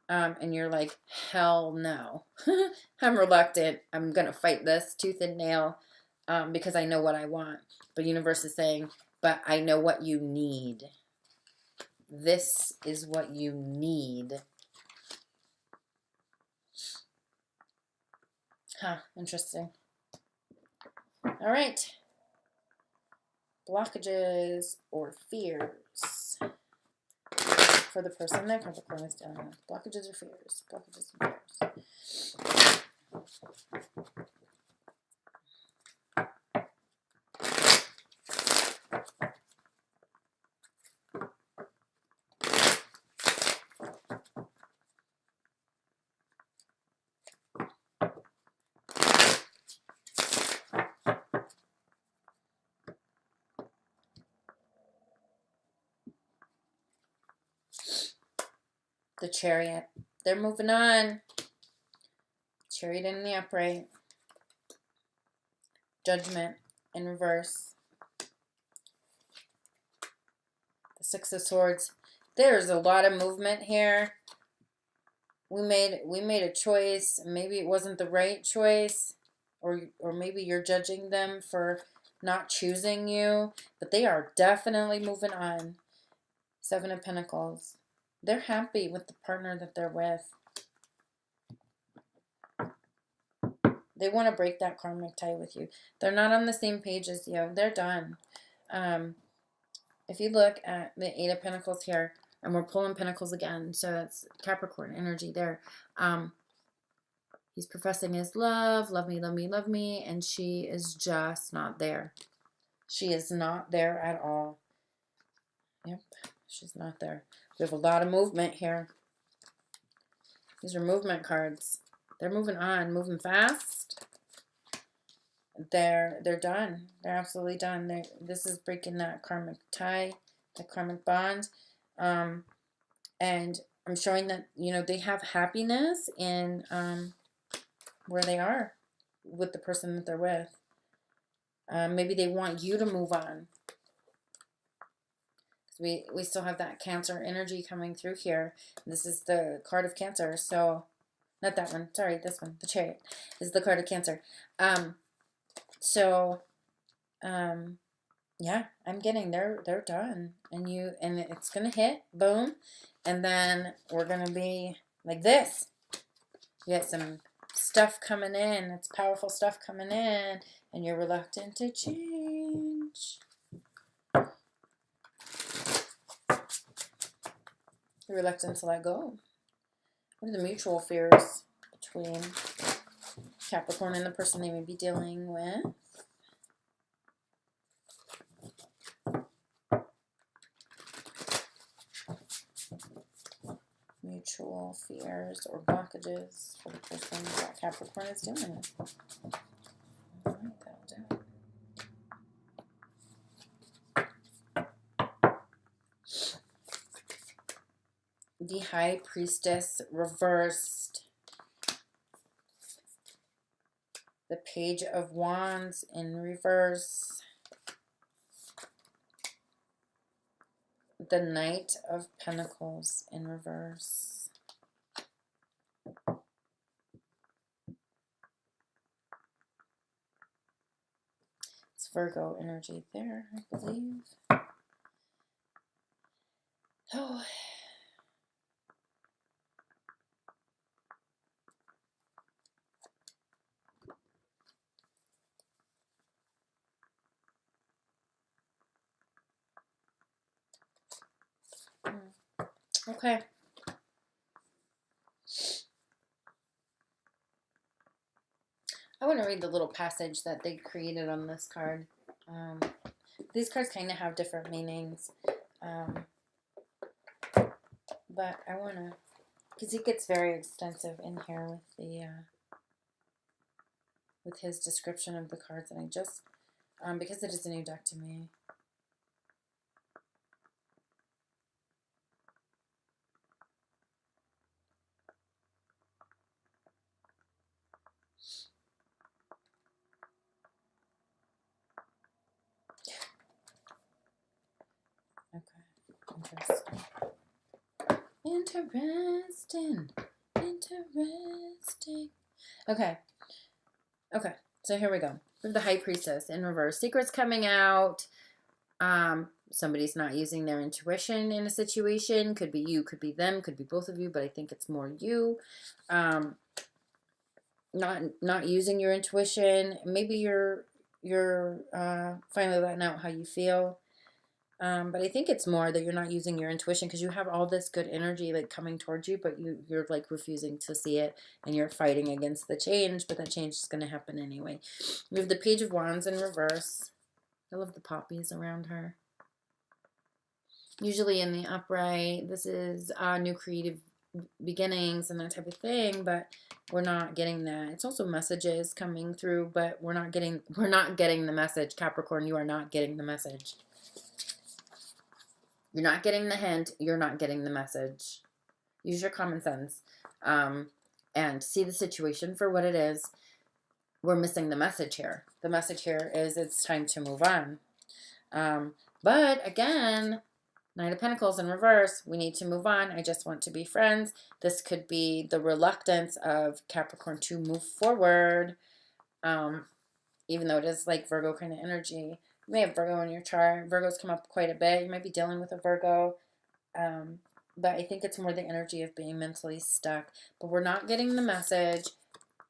And you're like, hell no. I'm reluctant. I'm going to fight this tooth and nail because I know what I want. But universe is saying, but I know what you need. This is what you need. Huh, interesting. All right. Blockages or fears for the person that Capricorn is dealing with. Blockages or fears. Blockages and fears. The Chariot. They're moving on. Chariot in the upright. Judgment in reverse. The Six of Swords. There's a lot of movement here. We made a choice. Maybe it wasn't the right choice, or maybe you're judging them for not choosing you, but they are definitely moving on. Seven of Pentacles. They're happy with the partner that they're with. They want to break that karmic tie with you. They're not on the same page as you. They're done. If you look at the Eight of Pentacles here, and we're pulling Pentacles again, so that's Capricorn energy there. He's professing his love, love me, love me, love me, and she is just not there. She is not there at all. Yep, she's not there. We have a lot of movement here. These are movement cards. They're moving on, moving fast. They're done. They're absolutely done. This is breaking that karmic tie, the karmic bond. And I'm showing that, they have happiness in where they are with the person that they're with. Maybe they want you to move on. We still have that Cancer energy coming through here. This is the card of Cancer. So, not that one. Sorry, this one. The Chariot is the card of Cancer. So, yeah, I'm getting they're done, and it's gonna hit, boom, and then we're gonna be like this. You get some stuff coming in. It's powerful stuff coming in, and you're reluctant to change. You're reluctant to let go. What are the mutual fears between Capricorn and the person they may be dealing with? Mutual fears or blockages for the person that Capricorn is dealing with. All right, that'll do it. The High Priestess reversed. The Page of Wands in reverse. The Knight of Pentacles in reverse. It's Virgo energy there, I believe. Oh. Okay. I want to read the little passage that they created on this card. These cards kind of have different meanings. But I want to, because he gets very extensive in here with the, with his description of the cards. And I just, because it is a new deck to me. Interesting. Okay. So here we go. We have the High Priestess in reverse. Secrets coming out. Somebody's not using their intuition in a situation. Could be you, could be them, could be both of you, but I think it's more you. Not using your intuition. Maybe you're finally letting out how you feel. But I think it's more that you're not using your intuition because you have all this good energy like coming towards you, but you're like refusing to see it, and you're fighting against the change, but that change is going to happen anyway. We have the Page of Wands in reverse. I love the poppies around her. Usually in the upright, this is new creative beginnings and that type of thing, but we're not getting that. It's also messages coming through, but we're not getting the message. Capricorn, you are not getting the message. You're not getting the hint. You're not getting the message. Use your common sense and see the situation for what it is. We're missing the message here. The message here is it's time to move on. But again, Knight of Pentacles in reverse. We need to move on. I just want to be friends. This could be the reluctance of Capricorn to move forward. Even though it is like Virgo kind of energy. You may have Virgo in your chart. Virgo's come up quite a bit. You might be dealing with a Virgo. But I think it's more the energy of being mentally stuck. But we're not getting the message.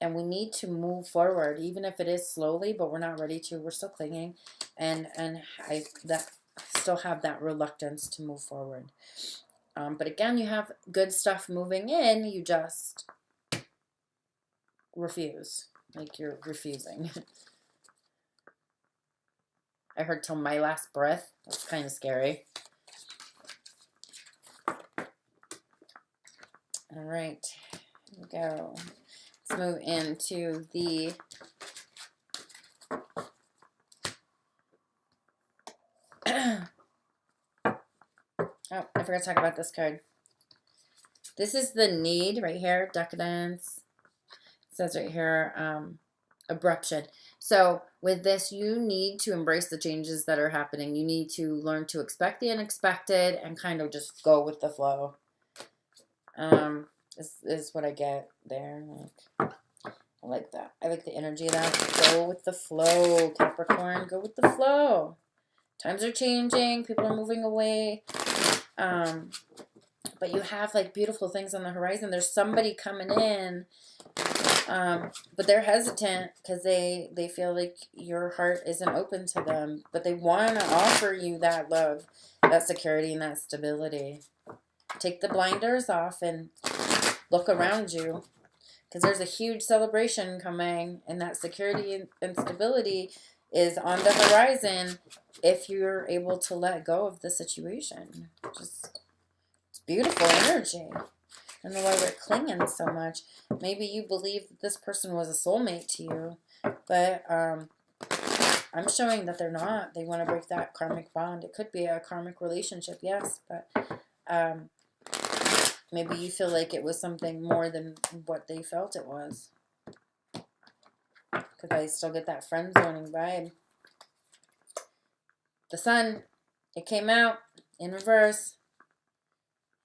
And we need to move forward. Even if it is slowly. But we're not ready to. We're still clinging. And I still have that reluctance to move forward. But again, you have good stuff moving in. You just refuse. Like you're refusing. I heard till my last breath. That's kind of scary. All right. Here we go. Let's move into the oh, I forgot to talk about this card. This is the need right here, decadence. It says right here, abruption. So with this, you need to embrace the changes that are happening. You need to learn to expect the unexpected and kind of just go with the flow. Is what I get there. Like, I like that. I like the energy of that. Go with the flow, Capricorn. Go with the flow. Times are changing. People are moving away. But you have like beautiful things on the horizon. There's somebody coming in. But they're hesitant because they feel like your heart isn't open to them. But they want to offer you that love, that security, and that stability. Take the blinders off and look around you. Because there's a huge celebration coming, and that security and stability is on the horizon if you're able to let go of the situation. Just, it's beautiful energy. I don't know why we're clinging so much. Maybe you believe that this person was a soulmate to you, but I'm showing that they're not. They want to break that karmic bond. It could be a karmic relationship, yes, but maybe you feel like it was something more than what they felt it was. Because I still get that friend zoning vibe. The sun, it came out in reverse.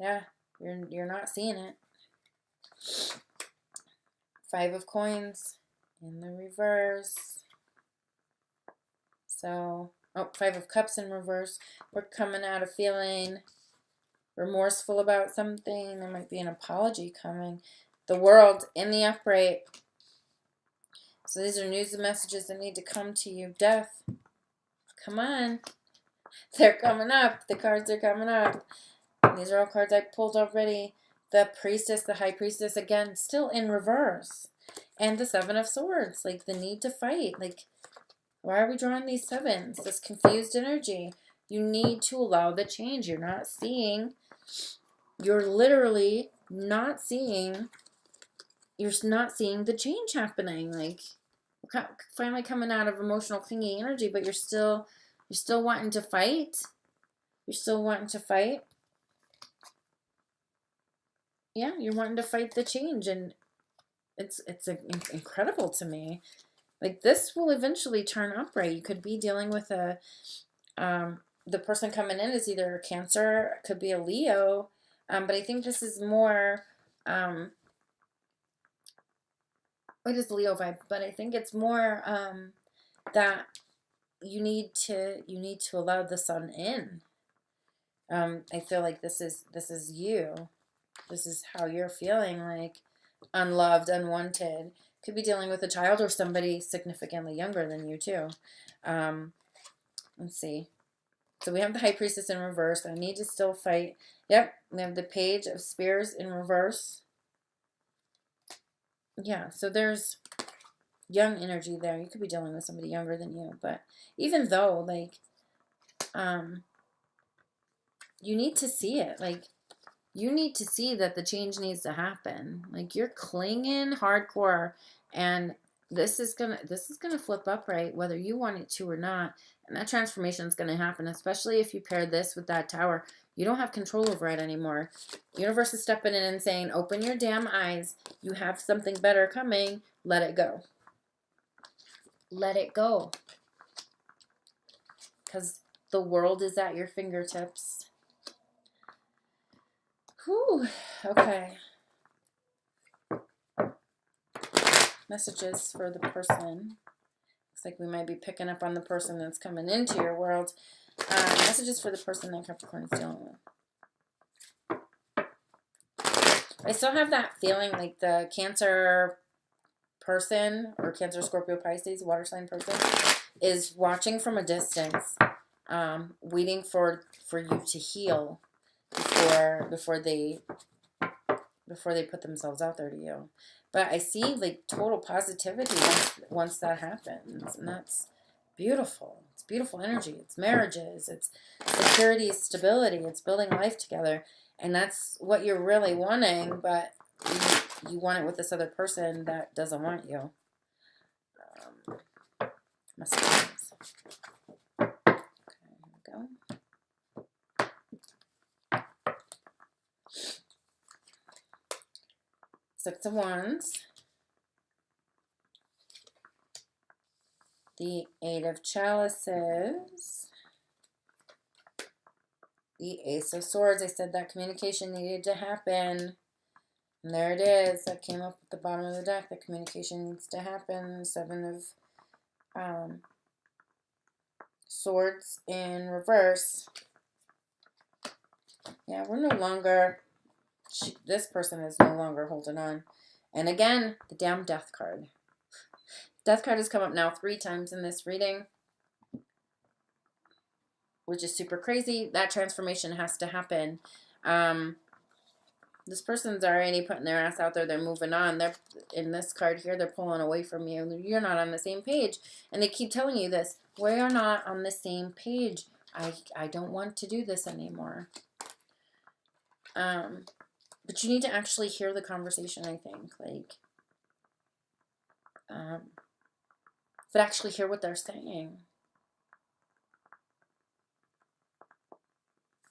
Yeah, you're not seeing it. 5 of coins in the reverse. So, 5 of cups in reverse. We're coming out of feeling remorseful about something. There might be an apology coming. The world in the upright. So these are news and messages that need to come to you. Death. Come on. They're coming up. The cards are coming up. These are all cards I pulled already. The priestess, the high priestess, again, still in reverse. And the 7 of swords. Like the need to fight. Like, why are we drawing these 7s? This confused energy. You need to allow the change. You're not seeing. You're literally not seeing. You're not seeing the change happening. Like, finally coming out of emotional clingy energy, but you're still wanting to fight. You're still wanting to fight. Yeah, you're wanting to fight the change, and it's incredible to me. Like, this will eventually turn upright. You could be dealing with a the person coming in is either a Cancer, it could be a Leo, but I think this is more it is Leo vibe, but I think it's more that you need to allow the sun in. I feel like this is you. This is how you're feeling, like unloved, unwanted. Could be dealing with a child or somebody significantly younger than you too. Let's see. So we have the High Priestess in reverse. I need to still fight. Yep, we have the Page of Spears in reverse. Yeah, so there's young energy there. You could be dealing with somebody younger than you, but even though, like, you need to see it. Like, you need to see that the change needs to happen. Like, you're clinging hardcore, and this is gonna flip upright whether you want it to or not. And that transformation is gonna happen, especially if you pair this with that Tower. You don't have control over it anymore. Universe is stepping in and saying, open your damn eyes. You have something better coming. Let it go. Let it go. Because the world is at your fingertips. Whew. Okay. Messages for the person. Looks like we might be picking up on the person that's coming into your world. Messages for the person that Capricorn is dealing with. I still have that feeling like the Cancer person, or Cancer, Scorpio, Pisces, water sign person, is watching from a distance, waiting for you to heal before they put themselves out there to you. But I see like total positivity once that happens, and that's beautiful. It's beautiful energy. It's marriages. It's security, stability. It's building life together, and that's what you're really wanting. But you want it with this other person that doesn't want you. Messages. Okay, here we go. Six of Wands. The Eight of Chalices. The Ace of Swords. I said that communication needed to happen. And there it is. That came up at the bottom of the deck. The communication needs to happen. Seven of Swords in reverse. Yeah, we're no longer... this person is no longer holding on. And again, the damn Death card. Death card has come up now 3 times in this reading, which is super crazy. That transformation has to happen. This person's already putting their ass out there. They're moving on. They're in this card here. They're pulling away from you. You're not on the same page. And they keep telling you this. We are not on the same page. I don't want to do this anymore. But you need to actually hear the conversation, I think. Like, but actually hear what they're saying.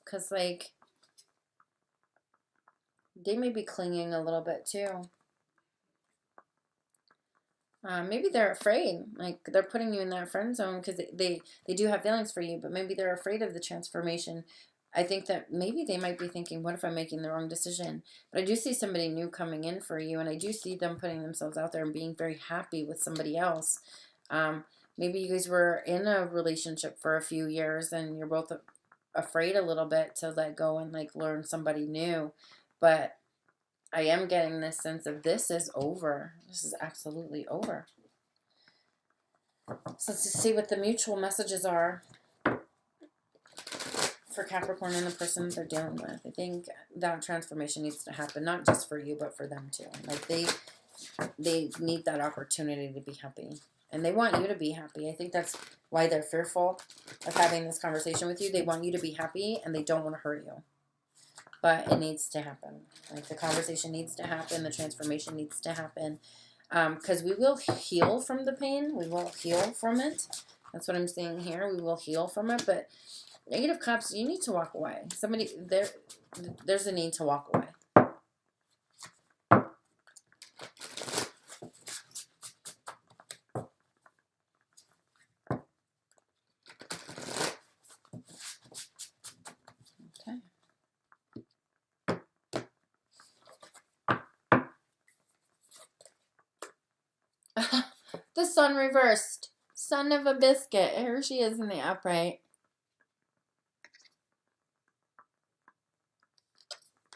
Because, like, they may be clinging a little bit, too. Maybe they're afraid. Like, they're putting you in that friend zone because they do have feelings for you, but maybe they're afraid of the transformation. I think that maybe they might be thinking, what if I'm making the wrong decision? But I do see somebody new coming in for you, and I do see them putting themselves out there and being very happy with somebody else. Maybe you guys were in a relationship for a few years, and you're both afraid a little bit to let go and, like, learn somebody new. But I am getting this sense of this is over. This is absolutely over. So let's see what the mutual messages are for Capricorn and the person they're dealing with. I think that transformation needs to happen, not just for you, but for them too. Like, they need that opportunity to be happy. And they want you to be happy. I think that's why they're fearful of having this conversation with you. They want you to be happy, and they don't want to hurt you. But it needs to happen. Like, the conversation needs to happen. The transformation needs to happen. Because we will heal from the pain. We will heal from it. That's what I'm saying here. We will heal from it. But Negative Cups, you need to walk away. There's a need to walk away. The Sun reversed. Son of a biscuit. Here she is in the upright.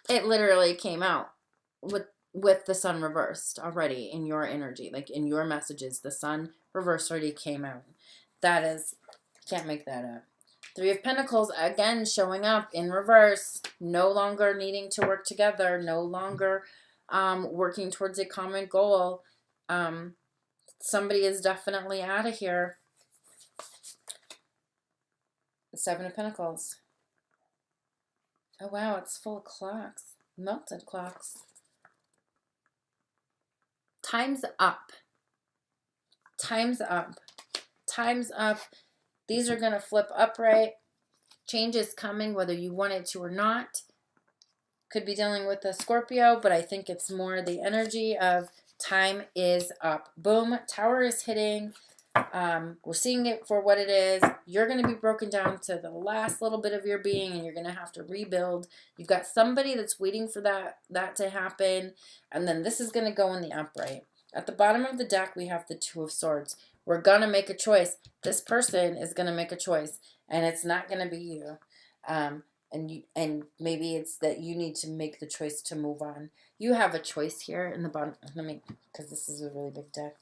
It literally came out with the Sun reversed already in your energy. Like, in your messages, the Sun reversed already came out. That is, can't make that up. 3 of Pentacles, again, showing up in reverse. No longer needing to work together. No longer working towards a common goal. Somebody is definitely out of here. The 7 of Pentacles. Oh, wow, it's full of clocks. Melted clocks. Time's up. Time's up. Time's up. These are going to flip upright. Change is coming, whether you want it to or not. Could be dealing with a Scorpio, but I think it's more the energy of time is up. Boom. Tower is hitting. We're seeing it for what it is. You're going to be broken down to the last little bit of your being, and you're going to have to rebuild. You've got somebody that's waiting for that to happen, and then this is going to go in the upright. At the bottom of the deck, we have the 2 of Swords. We're going to make a choice. This person is going to make a choice, and it's not going to be you. And maybe it's that you need to make the choice to move on. You have a choice here in the bottom. Let me, because this is a really big deck.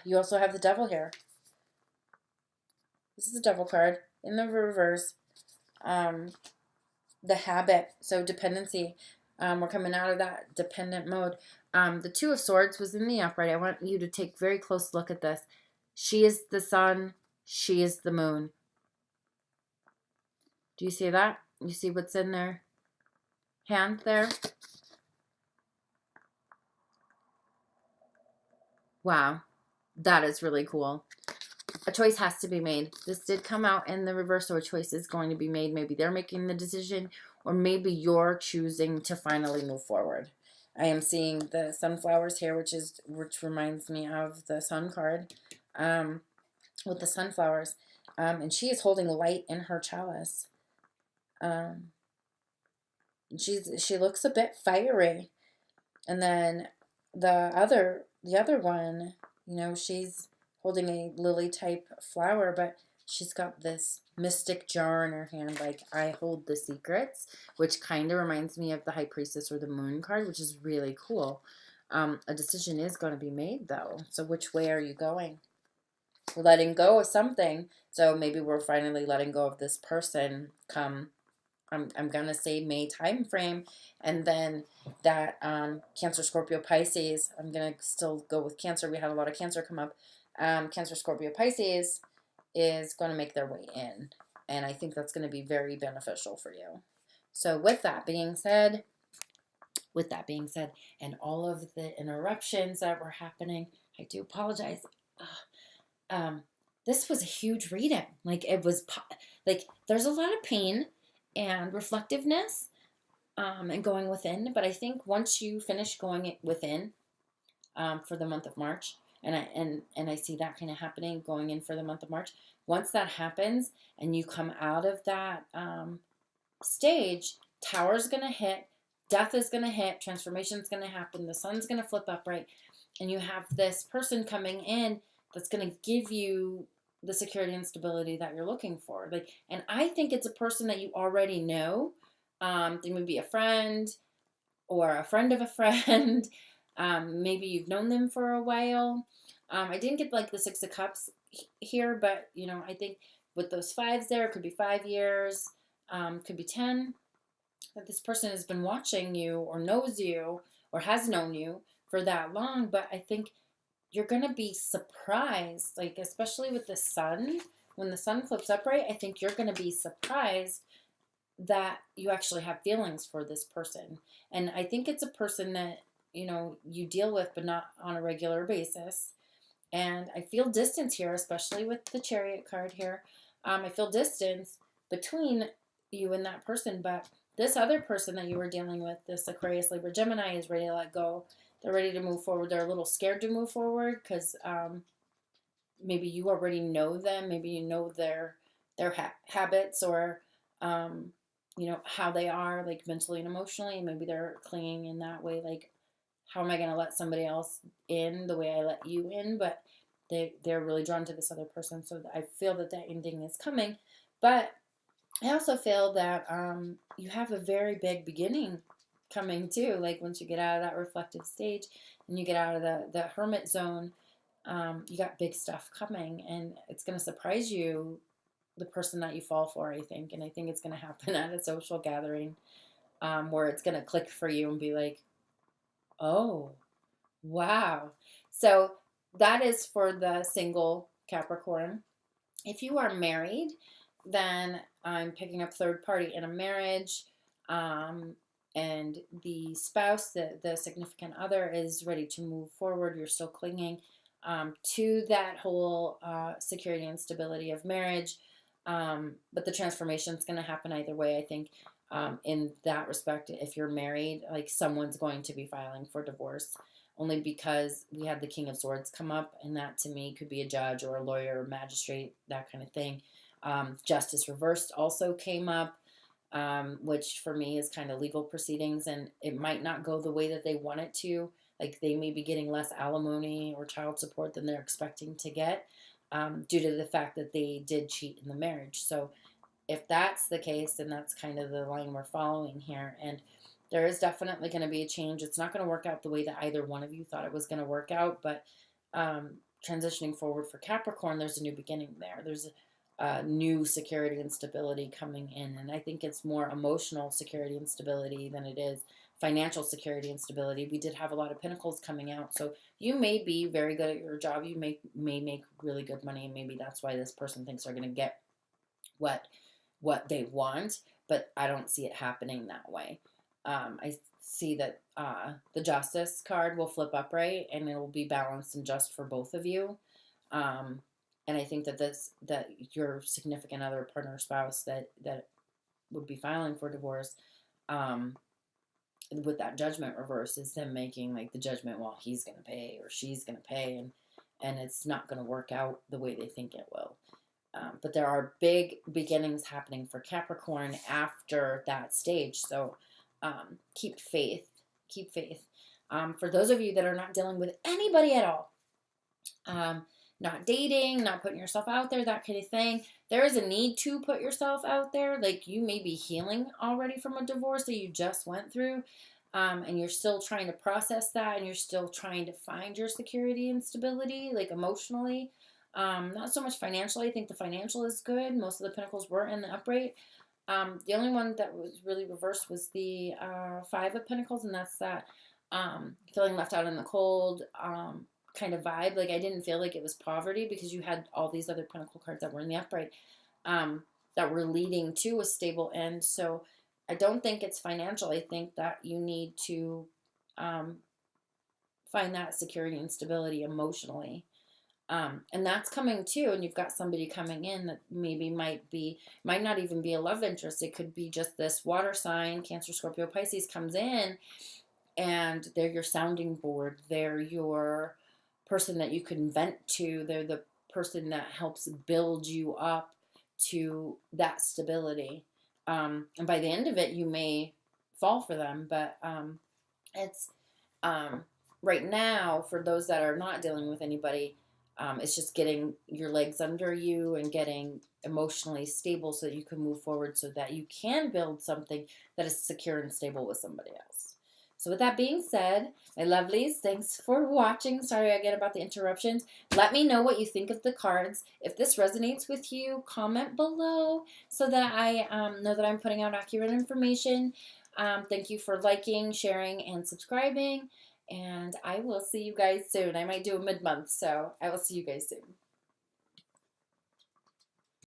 You also have the Devil here. This is the Devil card in the reverse. The habit, so dependency. We're coming out of that dependent mode. The 2 of Swords was in the upright. I want you to take a very close look at this. She is the sun. She is the moon. Do you see that? You see what's in their hand there? Wow. That is really cool. A choice has to be made. This did come out in the reverse, so a choice is going to be made. Maybe they're making the decision, or maybe you're choosing to finally move forward. I am seeing the sunflowers here, which reminds me of the sun card, with the sunflowers. And she is holding light in her chalice. Um, she looks a bit fiery. And then the other one, she's holding a lily type flower, but she's got this mystic jar in her hand, like I hold the secrets, which kind of reminds me of the high priestess or the moon card, which is really cool. A decision is going to be made though. So which way are you going? We're letting go of something. So maybe we're finally letting go of this person come, I'm gonna say May time frame, and then that Cancer, Scorpio, Pisces. I'm gonna still go with Cancer. We had a lot of Cancer come up. Cancer, Scorpio, Pisces is going to make their way in, and I think that's going to be very beneficial for you. So with that being said, and all of the interruptions that were happening, I do apologize. This was a huge reading. Like it was, like there's a lot of pain and reflectiveness, and going within. But I think once you finish going within, for the month of March, and I see that kind of happening going in for the month of March. Once that happens and you come out of that stage, Tower's gonna hit, death is gonna hit, transformation's gonna happen, the sun's gonna flip upright, and you have this person coming in that's gonna give you the security and stability that you're looking for. Like, and I think it's a person that you already know. They may be a friend or a friend of a friend. Maybe you've known them for a while. I didn't get like the Six of Cups here, but I think with those fives there, it could be 5 years, could be 10. That this person has been watching you or knows you or has known you for that long. But I think you're going to be surprised, like especially with the sun. When the sun flips upright, I think you're going to be surprised that you actually have feelings for this person. And I think it's a person that, you deal with, but not on a regular basis. And I feel distance here, especially with the Chariot card here. I feel distance between you and that person, but this other person that you were dealing with, this Aquarius, Libra, Gemini, is ready to let go. They're ready to move forward. They're a little scared to move forward because maybe you already know them. Maybe you know their habits, or how they are, like mentally and emotionally. Maybe they're clinging in that way, like, how am I going to let somebody else in the way I let you in? But they're really drawn to this other person. So I feel that ending is coming. But I also feel that you have a very big beginning coming too. Like once you get out of that reflective stage and you get out of the hermit zone, you got big stuff coming. And it's going to surprise you, the person that you fall for, I think. And I think it's going to happen at a social gathering, where it's going to click for you and be like, oh, wow. So that is for the single Capricorn. If you are married, then I'm picking up third party in a marriage, and the spouse, the significant other, is ready to move forward. You're still clinging to that whole security and stability of marriage, but the transformation is going to happen either way, I think. In that respect, if you're married, like someone's going to be filing for divorce, only because we had the King of Swords come up, and that to me could be a judge or a lawyer or magistrate, that kind of thing. Justice reversed also came up, which for me is kind of legal proceedings, and it might not go the way that they want it to. Like they may be getting less alimony or child support than they're expecting to get, due to the fact that they did cheat in the marriage. So if that's the case, then that's kind of the line we're following here. And there is definitely going to be a change. It's not going to work out the way that either one of you thought it was going to work out, but transitioning forward for Capricorn, there's a new beginning there. There's a new security and stability coming in. And I think it's more emotional security and stability than it is financial security and stability. We did have a lot of Pentacles coming out. So you may be very good at your job. You may make really good money. And maybe that's why this person thinks they're going to get what they want, but I don't see it happening that way. I see that the Justice card will flip upright and it will be balanced and just for both of you. And I think that your significant other, partner, spouse that would be filing for divorce, with that Judgment reverse is them making like the judgment, well, he's going to pay or she's going to pay, and it's not going to work out the way they think it will. But there are big beginnings happening for Capricorn after that stage. So keep faith. Keep faith. For those of you that are not dealing with anybody at all, not dating, not putting yourself out there, that kind of thing, there is a need to put yourself out there. Like, you may be healing already from a divorce that you just went through, and you're still trying to process that, and you're still trying to find your security and stability, like emotionally. Not so much financially. I think the financial is good. Most of the pentacles were in the upright. The only one that was really reversed was the Five of Pentacles, and that's that feeling left out in the cold kind of vibe. Like, I didn't feel like it was poverty because you had all these other Pentacle cards that were in the upright that were leading to a stable end. So I don't think it's financial. I think that you need to find that security and stability emotionally. And that's coming too. And you've got somebody coming in that maybe might not even be a love interest. It could be just this water sign, Cancer, Scorpio, Pisces comes in, and they're your sounding board. They're your person that you can vent to. They're the person that helps build you up to that stability. And by the end of it, you may fall for them, but it's right now, for those that are not dealing with anybody, it's just getting your legs under you and getting emotionally stable so that you can move forward, so that you can build something that is secure and stable with somebody else. So with that being said, my lovelies, thanks for watching. Sorry again about the interruptions. Let me know what you think of the cards. If this resonates with you, comment below so that I know that I'm putting out accurate information. Thank you for liking, sharing, and subscribing. And I will see you guys soon. I might do a mid-month, so I will see you guys soon.